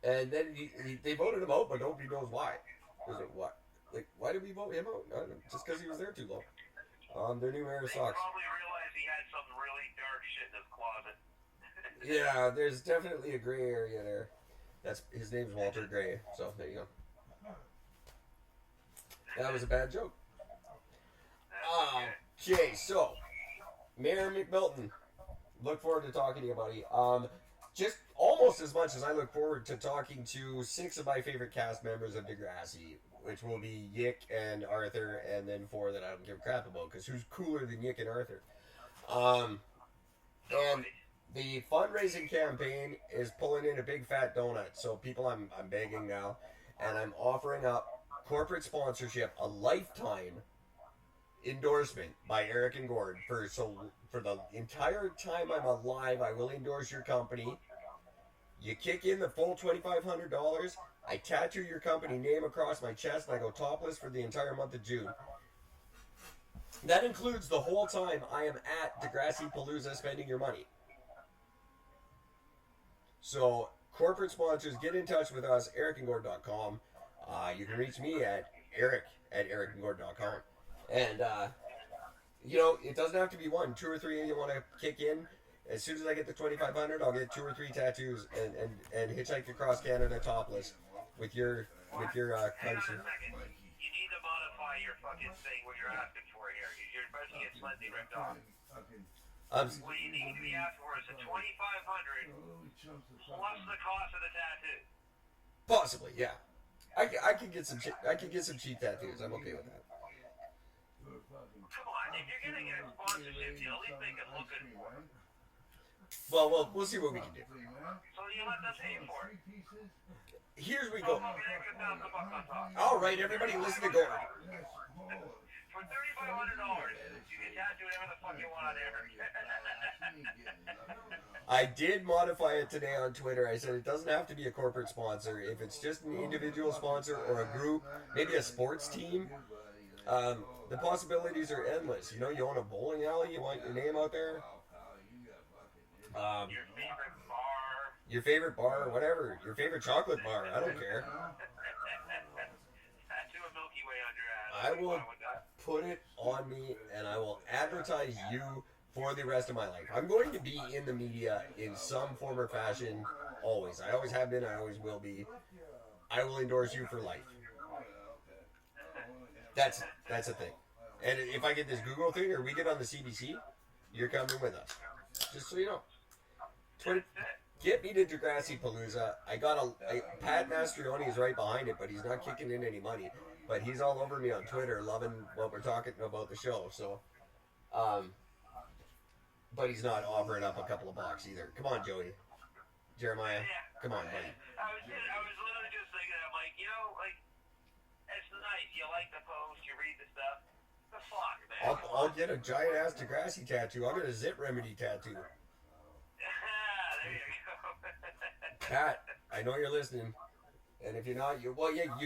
And then they voted him out, but nobody knows why. What? Like, why did we vote him out? I don't know, just because he was there too long. Their new mayor sucks. They probably realized he had some really dark shit in his closet. Yeah, there's definitely a gray area there. His name's Walter Gray, so there you go. That was a bad joke. Okay, so Mayor McMilton, look forward to talking to you, buddy. Just almost as much as I look forward to talking to 6 of my favorite cast members of Degrassi, which will be Yick and Arthur, and then 4 that I don't give a crap about, because who's cooler than Yick and Arthur? And the fundraising campaign is pulling in a big fat donut, so people, I'm begging now, and I'm offering up corporate sponsorship, a lifetime endorsement by Eric and Gord for the entire time I'm alive. I will endorse your company. You kick in the full $2,500. I tattoo your company name across my chest, and I go topless for the entire month of June. That includes the whole time I am at Degrassi Palooza spending your money. So, corporate sponsors, get in touch with us, ericandgord.com. You can reach me at eric@ericandgord.com. And, it doesn't have to be 1, 2 or 3 you want to kick in. As soon as I get the $2,500, I'll get 2 or 3 tattoos and hitchhike across Canada topless with your country. Hang on a second. You need to modify your fucking thing, what you're asking for here. You're about to get slightly ripped off. What you need to be asking for is the $2,500 plus the cost of the tattoo. Possibly, yeah. I could get some cheap tattoos. I'm okay with that. Come on, if you're gonna get a sponsorship deal, at least make it look good for it. Well, we'll see what we can do. So you let them pay for it. Here we go. $1,000 on top. All right, everybody, listen to Gord. For $3,500, you can tattoo whatever the fuck you want on Eric. I did modify it today on Twitter. I said it doesn't have to be a corporate sponsor. If it's just an individual sponsor or a group, maybe a sports team, The possibilities are endless. You know, you own a bowling alley, you want your name out there. Your favorite bar, whatever. Your favorite chocolate bar, I don't care. I will put it on me and I will advertise you for the rest of my life. I'm going to be in the media in some form or fashion always. I always have been, I always will be. I will endorse you for life. That's a thing. And if I get this Google thing or we get on the CBC, you're coming with us. Just so you know. Get me to Degrassi Palooza. Pat Mastrioni is right behind it, but he's not kicking in any money. But he's all over me on Twitter, loving what we're talking about the show. So, but he's not offering up a couple of bucks either. Come on, Joey. Jeremiah, come on, buddy. I was literally just thinking, I'm like, you know, like, it's nice. You like the post, you read the stuff. The fuck, man. I'll get a giant ass Degrassi tattoo. I'll get a Zit Remedy tattoo. There you go. Pat, I know you're listening. And if you're not, you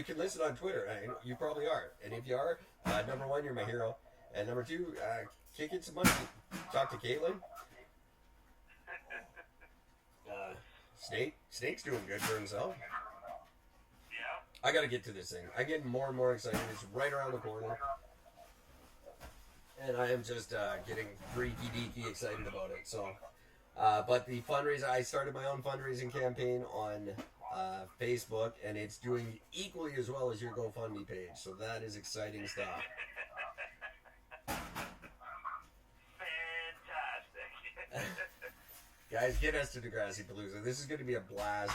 can listen on Twitter. You probably are. And if you are, number one, you're my hero. And number two, kick in some money. Talk to Caitlin. Snake's doing good for himself. Yeah. I gotta get to this thing. I'm getting more and more excited. It's right around the corner. And I am just getting freaky deaky excited about it. So, but the fundraiser, I started my own fundraising campaign on Facebook, and it's doing equally as well as your GoFundMe page. So that is exciting stuff. Fantastic. Guys, get us to Degrassi Palooza. This is going to be a blast.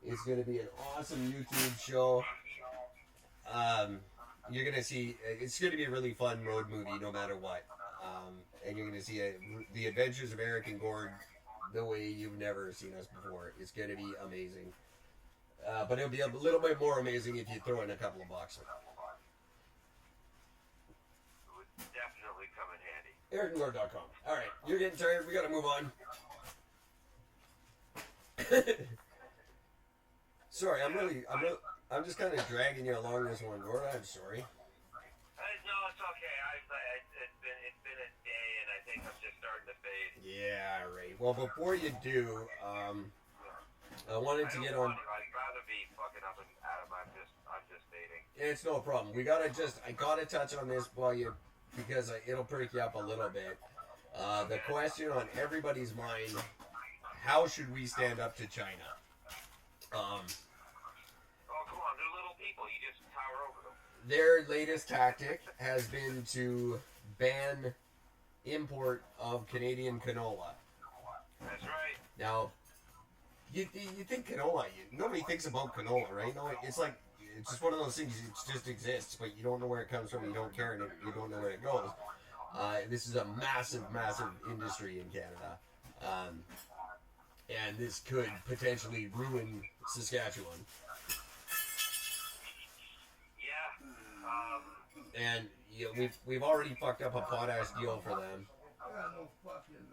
It's going to be an awesome YouTube show. You're going to see, it's going to be a really fun road movie no matter what. And you're going to see the adventures of Eric and Gord the way you've never seen us before. It's going to be amazing. But it'll be a little bit more amazing if you throw in a couple of bucks. It would definitely come in handy. EricandGord.com. All right, you're getting tired. We got to move on. Sorry, I'm just kind of dragging you along this one, Gord. I'm sorry. No, it's okay. It's been a day, and I think I'm just starting to fade. Yeah, right. Well, before you do, I wanted to get on. I'd rather be fucking up and Adam. I'm just fading. It's no problem. I gotta touch on this because it'll perk you up a little bit. The question on everybody's mind: how should we stand up to China? Oh, come on. They're little people. You just tower over them. Their latest tactic has been to ban import of Canadian canola. That's right. Now, you think canola, nobody thinks about canola, right? No, it's like, it's just one of those things, it just exists, but you don't know where it comes from, you don't care, and you don't know where it goes. This is a massive, massive industry in Canada. And this could potentially ruin Saskatchewan. Yeah. And we've already fucked up a potash deal for them. No fucking,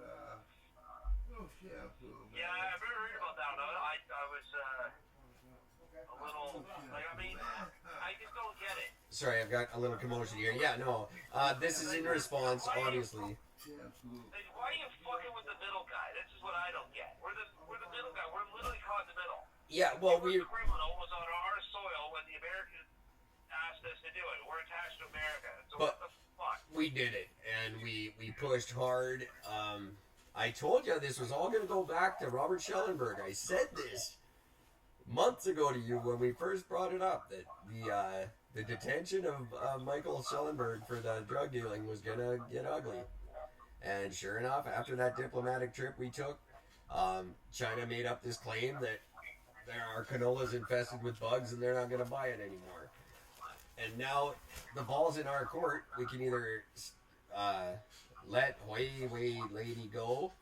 no shampoo. Yeah, I've been reading about that. I was a little, I just don't get it. Sorry, I've got a little commotion here. Yeah, no. This is in response, obviously. Like, why are you fucking with the middle guy? This is what I don't get. We're the middle guy. We're literally caught in the middle. Yeah, well, The criminal was on our soil when the Americans asked us to do it. We're attached to America. So what the fuck? We did it, and we pushed hard. I told you this was all going to go back to Robert Schellenberg. I said this months ago to you when we first brought it up, that the detention of Michael Schellenberg for the drug dealing was going to get ugly. And sure enough, after that diplomatic trip we took, China made up this claim that our canola's infested with bugs and they're not going to buy it anymore. And now the ball's in our court. We can either let Huawei lady go.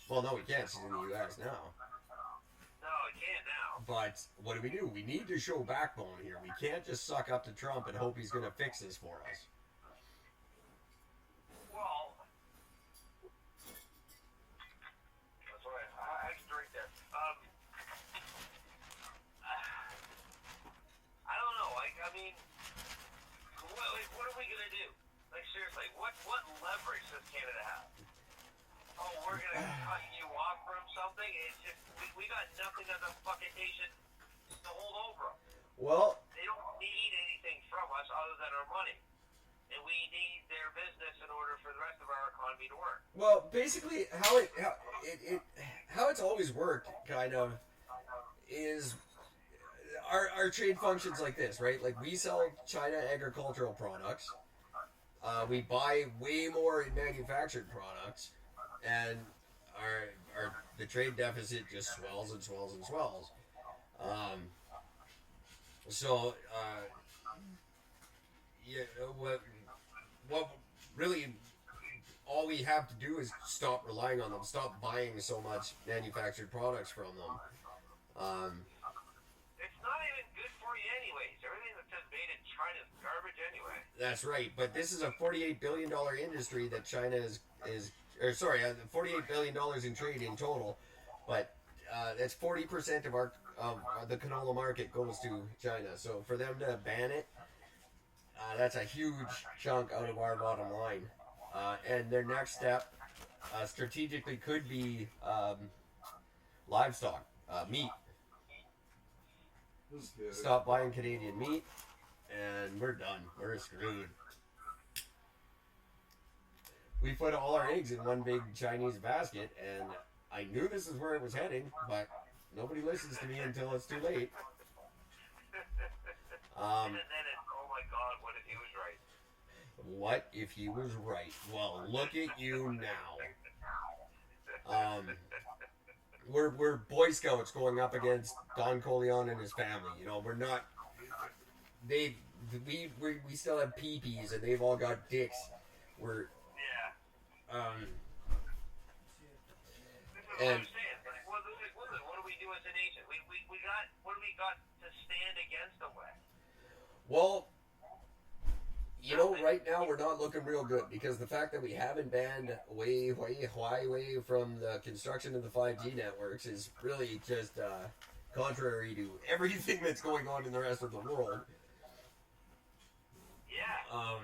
Well, no, we can't. She's in the U.S. now. No, it can't now. But what do? We need to show backbone here. We can't just suck up to Trump and hope he's going to fix this for us. Well, that's right. I can drink there. I don't know. I mean, what something. It's just we got nothing as a fucking nation to hold over them. Well, They don't need anything from us other than our money, and we need their business in order for the rest of our economy to work. well, basically, how it's always worked, kind of, is our trade functions like this, right? Like we sell China agricultural products. We buy way more in manufactured products, and the trade deficit just swells and swells and swells. So what really all we have to do is stop relying on them, stop buying so much manufactured products from them. It's not even good for you anyways. Everything that says made in China is garbage anyway. That's right, but this is a $48 billion industry that China $48 billion in trade in total, but that's 40% of the canola market goes to China. So for them to ban it, that's a huge chunk out of our bottom line. And their next step, strategically, could be livestock, meat. Stop buying Canadian meat, and we're done. We're screwed. We put all our eggs in one big Chinese basket, and I knew this is where it was heading, but nobody listens to me until it's too late. And then it's, oh my God, what if he was right? What if he was right? Well, look at you now. We're Boy Scouts going up against Don Corleone and his family. You know, we're not. We still have peepees, and they've all got dicks. We're This is what I'm saying. Like, what do we do as a nation? What do we got to stand against them with? Well, you know, right now we're not looking real good because the fact that we haven't banned Huawei from the construction of the 5G networks is really just contrary to everything that's going on in the rest of the world. Yeah.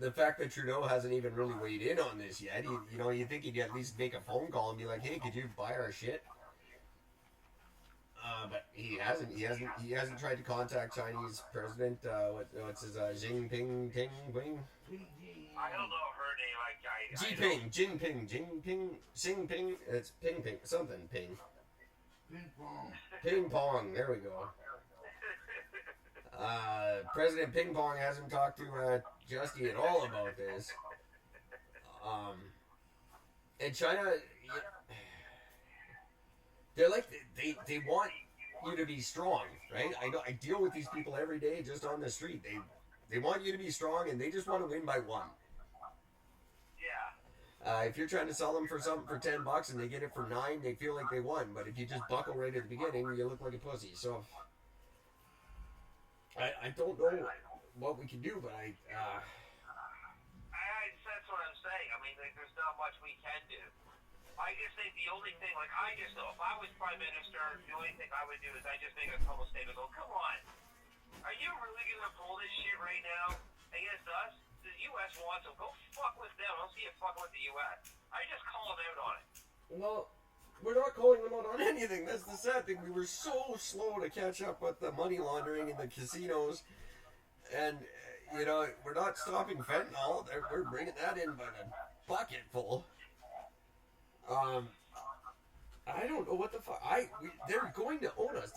The fact that Trudeau hasn't even really weighed in on this yet, you think he'd at least make a phone call and be like, "Hey, could you buy our shit?" But he hasn't. He hasn't tried to contact Chinese President. What's his Jinping? I don't know her name. Jinping. It's Ping. Something Ping. Ping pong. Ping pong. There we go. President Ping Pong hasn't talked to Justy at all about this. And China, they're like they want you to be strong, right? I deal with these people every day just on the street. They want you to be strong, and they just want to win by one. Yeah. If you're trying to sell them for something for $10 and they get it for $9, they feel like they won. But if you just buckle right at the beginning, you look like a pussy. So I don't know what we can do, but that's what I'm saying. I mean, there's not much we can do. I just think the only thing, like, I just know if I was Prime Minister, the only thing I would do is I just make a couple statements. Go, come on, are you really gonna pull this shit right now against us? The U.S. wants them. Go fuck with them. I don't see you fucking with the U.S. I just call them out on it. well, we're not calling them out on anything. That's the sad thing. We were so slow to catch up with the money laundering in the casinos, and we're not stopping fentanyl. We're bringing that in by the bucket full. I don't know what the fuck. They're going to own us.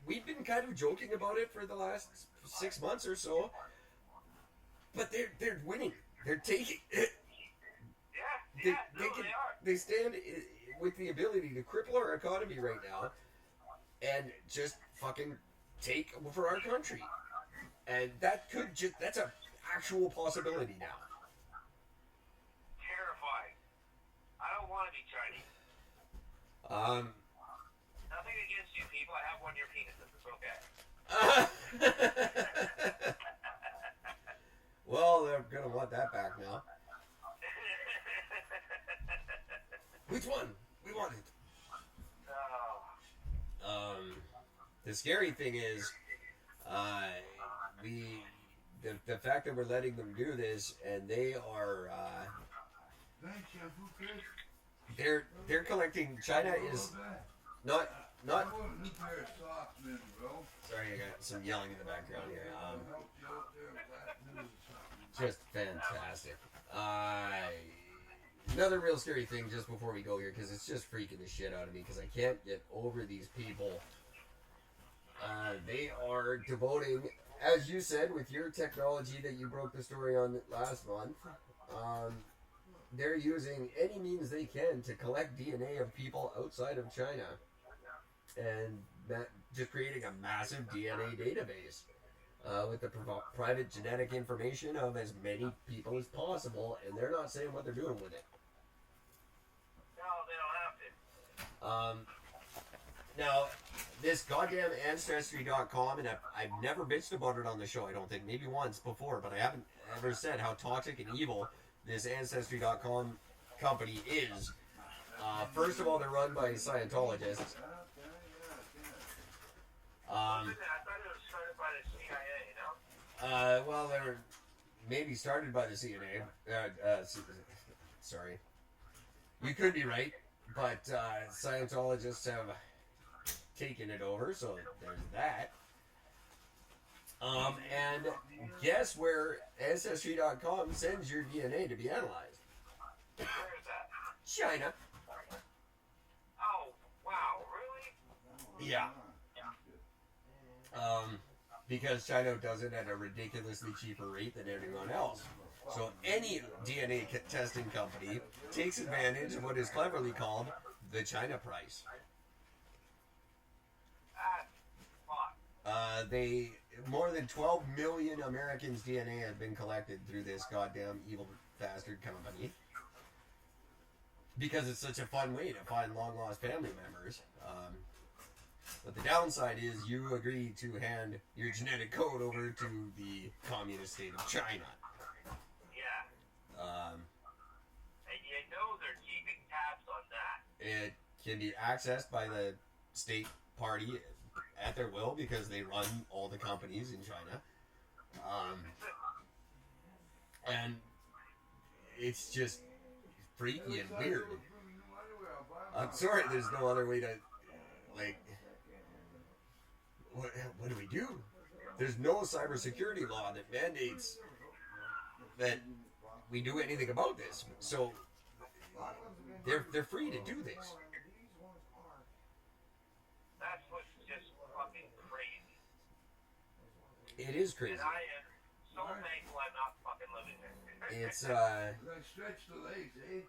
We've been kind of joking about it for the last 6 months or so, but they're winning. They're taking it. Yeah, they are. They stand with the ability to cripple our economy right now, and just fucking take over our country. And that's an actual possibility now. Terrifying. I don't want to be Chinese. Nothing against you people. I have one of your penises. It's okay. Well, they're gonna want that back now. Which one? We want it. Oh. The scary thing is, the fact that we're letting them do this, and they are. Thanks, Chef. Chris. they're collecting. China is not. I want a new pair of socks, man, bro. Sorry, I got some yelling in the background here. I'll help you out there with that news or something. Just fantastic. Another real scary thing just before we go here, because it's just freaking the shit out of me, because I can't get over these people. They are devoting, as you said, with your technology that you broke the story on last month, they're using any means they can to collect DNA of people outside of China. And just creating a massive DNA database with the private genetic information of as many people as possible, and they're not saying what they're doing with it. No, they don't have to. Now, this goddamn Ancestry.com, and I've never bitched about it on the show, I don't think, maybe once before, but I haven't ever said how toxic and evil this Ancestry.com company is. First of all, they're run by Scientologists. I thought it was started by the CIA, Well, they're maybe started by the CNN. Sorry. You could be right, but Scientologists have taken it over, so there's that. And guess where Ancestry.com sends your DNA to be analyzed? Where is that? China. Oh, wow, really? Yeah. Because China does it at a ridiculously cheaper rate than anyone else. So any DNA testing company takes advantage of what is cleverly called the China price. More than 12 million Americans' DNA has been collected through this goddamn evil bastard company. Because it's such a fun way to find long-lost family members. But the downside is you agree to hand your genetic code over to the communist state of China. Yeah. And you know they're keeping tabs on that. It can be accessed by the state party at their will because they run all the companies in China. And it's just freaky and weird. I'm sorry, there's no other way to, like, what do we do? There's no cybersecurity law that mandates that we do anything about this. So they're free to do this. That's what's just fucking crazy. It is crazy. And I am so thankful I'm not fucking living there. It's Stretch the legs, eh?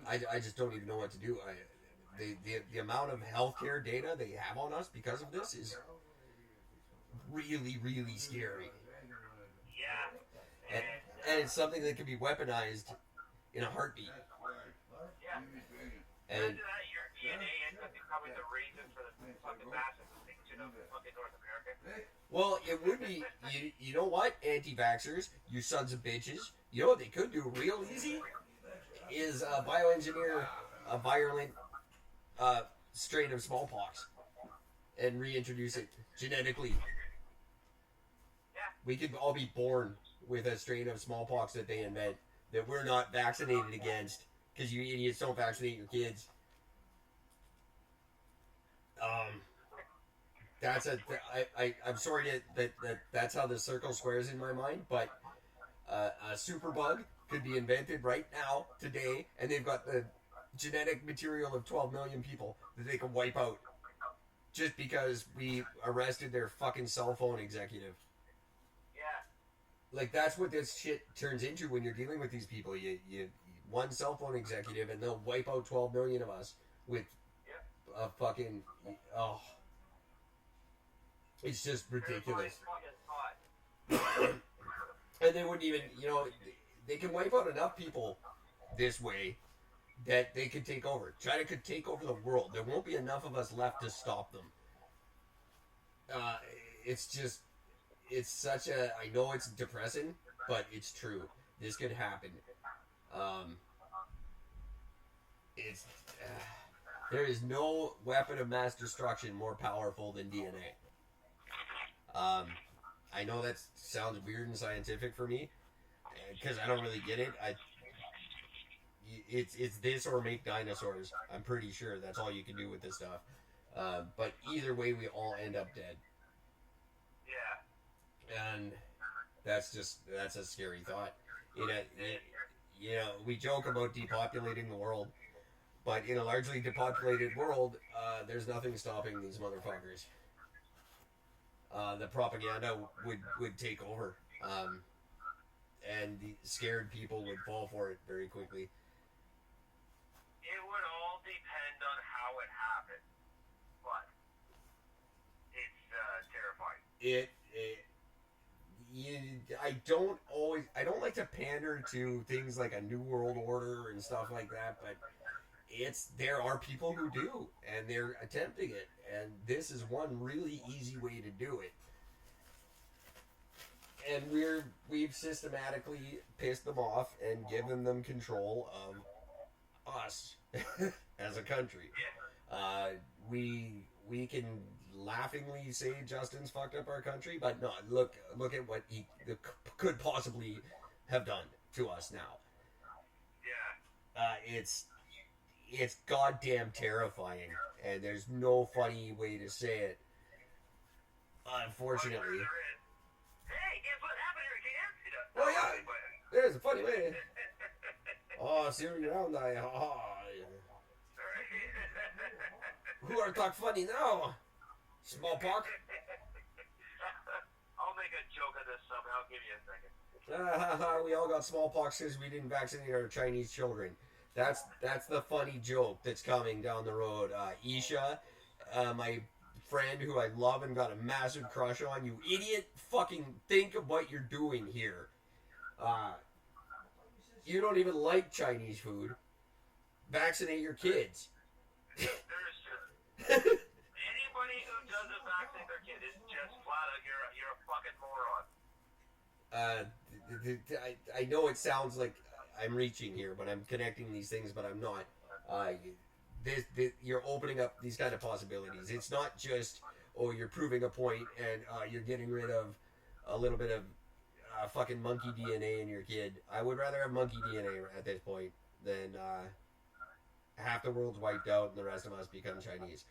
I just don't even know what to do. The amount of healthcare data they have on us because of this is really, really scary. Yeah. And it's something that can be weaponized in a heartbeat. Yeah. And Imagine that your DNA ends up becoming the reason for the fucking massive extinction of fucking North America. well, it would be. You know what, anti-vaxxers, you sons of bitches. You know what they could do real easy is bioengineer a virulent strain of smallpox and reintroduce it genetically. Yeah. We could all be born with a strain of smallpox that they invent that we're not vaccinated against because you idiots don't vaccinate your kids. I'm sorry that's how the circle squares in my mind, but a superbug could be invented right now, today, and they've got the genetic material of 12 million people that they can wipe out just because we arrested their fucking cell phone executive. Yeah. Like, that's what this shit turns into when you're dealing with these people. You one cell phone executive and they'll wipe out 12 million of us with a fucking it's just ridiculous. And they wouldn't even, they can wipe out enough people this way that they could take over. China could take over the world. There won't be enough of us left to stop them. It's such a, I know it's depressing, but it's true. This could happen. There is no weapon of mass destruction more powerful than DNA. I know that sounds weird and scientific for me, because I don't really get it. it's this or make dinosaurs. I'm pretty sure that's all you can do with this stuff. But either way, we all end up dead. Yeah. And that's a scary thought. We joke about depopulating the world, but in a largely depopulated world, there's nothing stopping these motherfuckers. The propaganda would take over, and the scared people would fall for it very quickly. It would all depend on how it happened, but it's terrifying. I don't like to pander to things like a new world order and stuff like that, but there are people who do, and they're attempting it, and this is one really easy way to do it. And we've systematically pissed them off and given them control of us as a country. We can laughingly say Justin's fucked up our country, but no, look at what he could possibly have done to us now. Yeah. It's goddamn terrifying, and there's no funny way to say it. Unfortunately. Hey, guess what happened here, kids? Oh yeah, there's a funny way. Oh, Siri around I. Who are talk funny now? Smallpox. I'll make a joke of this somehow. Give me a second. We all got smallpox because we didn't vaccinate our Chinese children. That's the funny joke that's coming down the road. Isha, my friend who I love and got a massive crush on, you idiot, fucking think of what you're doing here. You don't even like Chinese food. Vaccinate your kids. Anybody who doesn't vaccinate their kid is just flat out, you're a fucking moron. I know it sounds like I'm reaching here, but I'm connecting these things, but I'm not. You're opening up these kind of possibilities. It's not just, you're proving a point and you're getting rid of a little bit of fucking monkey DNA in your kid. I would rather have monkey DNA at this point than half the world's wiped out and the rest of us become Chinese.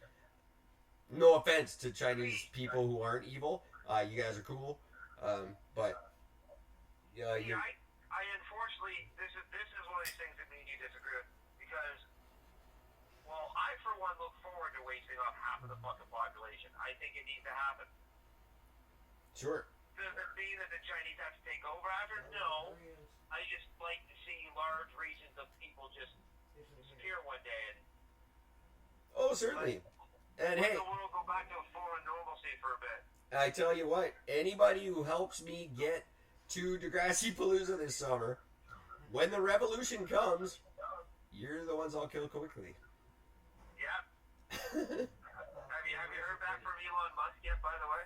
No offense to Chinese people who aren't evil. You guys are cool. But I unfortunately, this is one of these things that me and you disagree with, because, well, I for one look forward to wasting off half of the fucking population. I think it needs to happen. Sure. Does it mean that the Chinese have to take over after? No. I just like to see large regions of people just disappear one day. Oh, certainly. And hey, the world go back to a foreign normalcy for a bit. I tell you what, anybody who helps me get to Degrassi Palooza this summer, when the revolution comes, you're the ones I'll kill quickly. Yeah. Have you heard back from Elon Musk yet, by the way?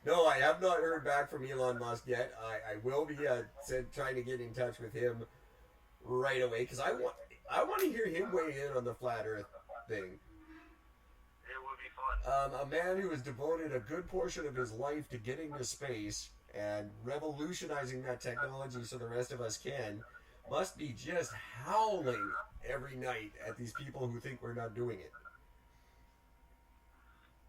No, I have not heard back from Elon Musk yet. I will be trying to get in touch with him right away, because I want to hear him weigh in on the flat Earth thing. It would be fun. A man who has devoted a good portion of his life to getting to space and revolutionizing that technology so the rest of us can, must be just howling every night at these people who think we're not doing it.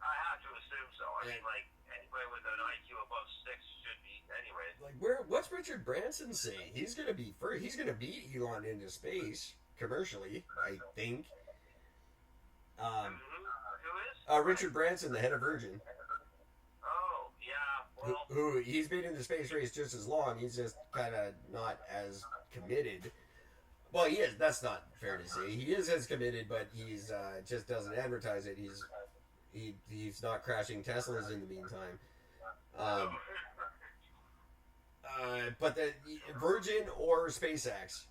I have to assume so. I mean, like, anybody with an IQ above 6 should be, anyway. Like, what's Richard Branson say? He's gonna beat Elon into space commercially, I think. Who is? Richard Branson, the head of Virgin. Oh, yeah. Well, Who he's been in the space race just as long. He's just kind of not as committed. Well, he is. That's not fair to say. He is as committed, but he's just doesn't advertise it. He's not crashing Teslas in the meantime. But the Virgin or SpaceX,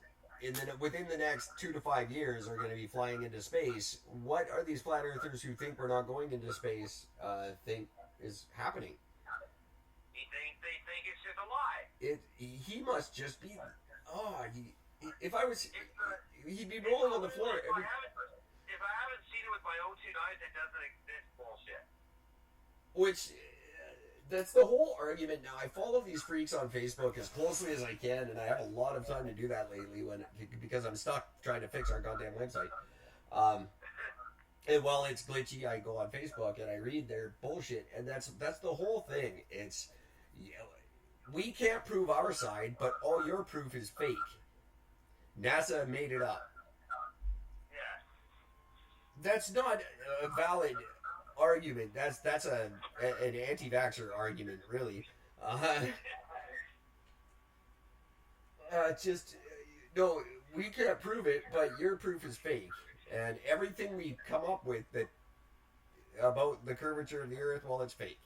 within the next 2 to 5 years, are going to be flying into space. What are these flat earthers who think we're not going into space think is happening? They think it's just a lie. He must just be. If I was, he'd be rolling on the floor. If I haven't seen it with my own 2 eyes, it doesn't exist. Bullshit. Which that's the whole argument now. I follow these freaks on Facebook as closely as I can, and I have a lot of time to do that lately because I'm stuck trying to fix our goddamn website. And while it's glitchy, I go on Facebook and I read their bullshit, and that's the whole thing. It's we can't prove our side, but all your proof is fake. NASA made it up. Yeah. That's not a valid argument. That's an anti-vaxxer argument, really. Just no, we can't prove it, but your proof is fake, and everything we come up with that about the curvature of the Earth, well, it's fake,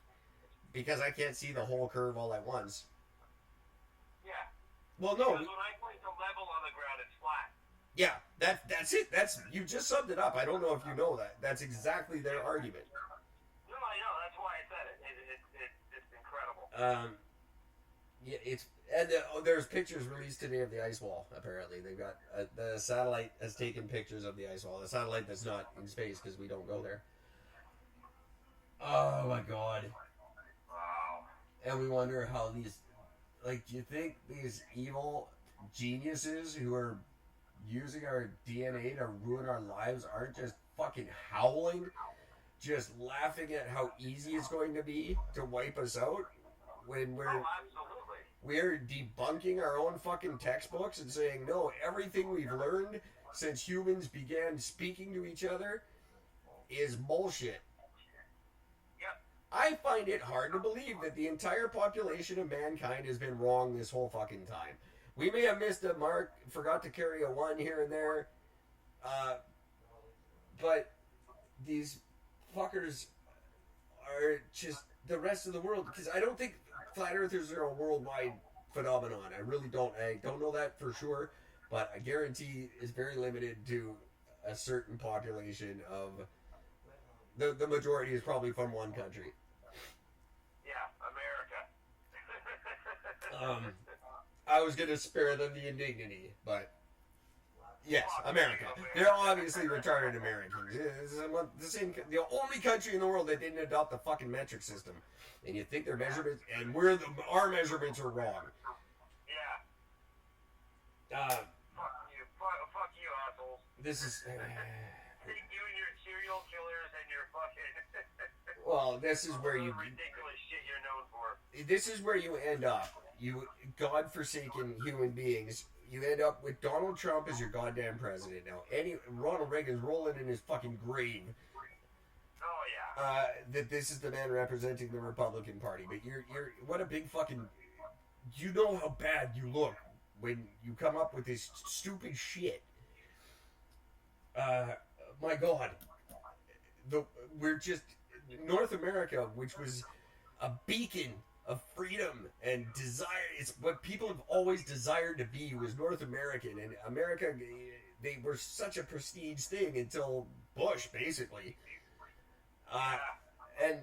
because I can't see the whole curve all at once. Yeah. Well, no. Because when I place a level on the ground, it's flat. Yeah, that's it. You just summed it up. I don't know if you know that. That's exactly their argument. No, I know. That's why I said it. It's incredible. Yeah, there's pictures released today of the ice wall. Apparently, they've got the satellite has taken pictures of the ice wall. The satellite that's not in space because we don't go there. Oh my god! Wow. And we wonder how these, like, do you think these evil geniuses who are using our DNA to ruin our lives aren't just fucking howling, just laughing at how easy it's going to be to wipe us out when we're debunking our own fucking textbooks and saying, no, everything we've learned since humans began speaking to each other is bullshit. Yep. I find it hard to believe that the entire population of mankind has been wrong this whole fucking time. We may have missed a mark, forgot to carry a 1 here and there, but these fuckers are just the rest of the world, because I don't think flat earthers are a worldwide phenomenon. I really don't. I don't know that for sure, but I guarantee it's very limited to a certain population of the majority is probably from one country. Yeah, America. I was going to spare them the indignity, but yes, America. They're obviously retarded Americans. The only country in the world that didn't adopt the fucking metric system. And you think their measurements, and our measurements are wrong. Yeah. Fuck you, assholes. This is. You and your serial killers and your fucking. Well, this is where you. Ridiculous shit you're known for. This is where you end up. You godforsaken human beings. You end up with Donald Trump as your goddamn president now. Ronald Reagan's rolling in his fucking grave. Oh yeah. That this is the man representing the Republican Party, but you're what a big fucking. You know how bad you look when you come up with this stupid shit. My God, we're just North America, which was a beacon of freedom and desire. It's what people have always desired to be, was North American. And America, they were such a prestige thing until Bush, basically. And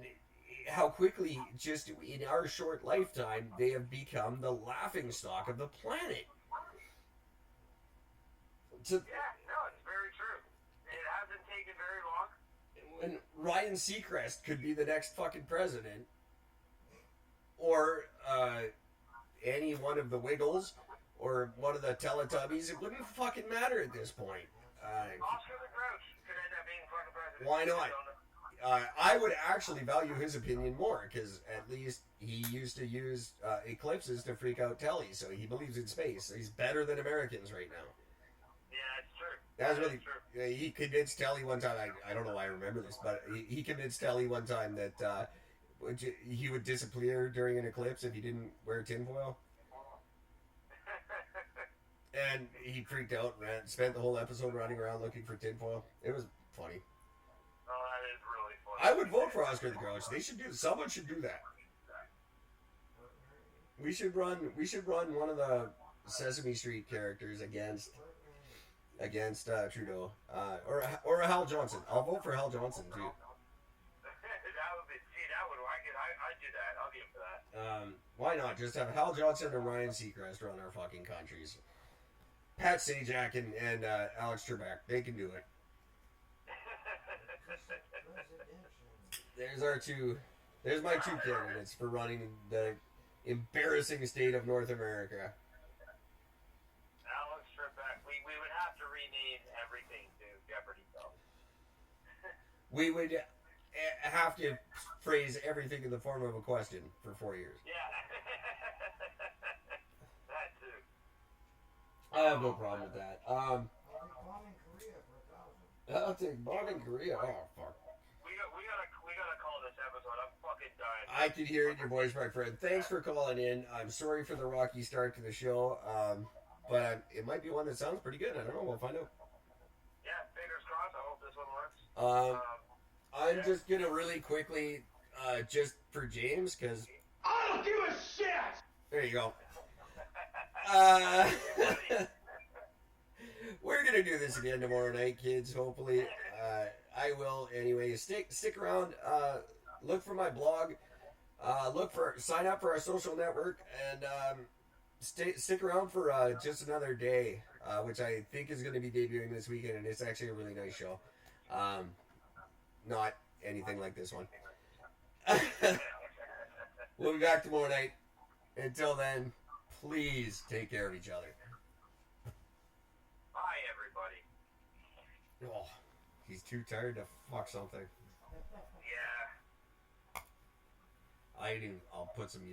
how quickly, just in our short lifetime, they have become the laughingstock of the planet. Yeah, no, it's very true. It hasn't taken very long. And Ryan Seacrest could be the next fucking president. Or any one of the Wiggles, or one of the Teletubbies. It wouldn't fucking matter at this point. Oscar the Grouch could end up being fucking president. Why not? I would actually value his opinion more, because at least he used to use eclipses to freak out Telly, so he believes in space. So he's better than Americans right now. Yeah, it's true. That's really true. He convinced Telly one time, I don't know why I remember this, but he convinced Telly one time that he would disappear during an eclipse if he didn't wear tinfoil. And he freaked out and spent the whole episode running around looking for tinfoil. It was funny. Oh, that is really funny. I would vote for Oscar the Grouch. Someone should do that. We should run one of the Sesame Street characters against Trudeau. Or a Hal Johnson. I'll vote for Hal Johnson too. I'd do that. I'll be up for that. Why not? Just have Hal Johnson and Ryan Seacrest run our fucking countries. Pat Sajak and Alex Trebek. They can do it. There's our two There's my 2 candidates for running the embarrassing state of North America. Alex Trebek. We would have to rename everything to Jeopardy, though. We would have to phrase everything in the form of a question for 4 years. Yeah. That too. I have no problem with that. I'll take Bond in Korea. Oh, fuck. We gotta call this episode. I'm fucking dying. I can hear it in your voice, my friend. Thanks for calling in. I'm sorry for the rocky start to the show, but it might be one that sounds pretty good. I don't know. We'll find out. Yeah, fingers crossed. I hope this one works. I'm just gonna really quickly, just for James, because I don't give a shit! there you go. We're gonna do this again tomorrow night, kids. Hopefully, I will. Anyway, stick around. Look for my blog. Sign up for our social network, and stick around for just another day, which I think is going to be debuting this weekend, and it's actually a really nice show. Not anything like this one. We'll be back tomorrow night. Until then, please take care of each other. Bye, everybody. Oh, he's too tired to fuck something. Yeah. I'll put some music.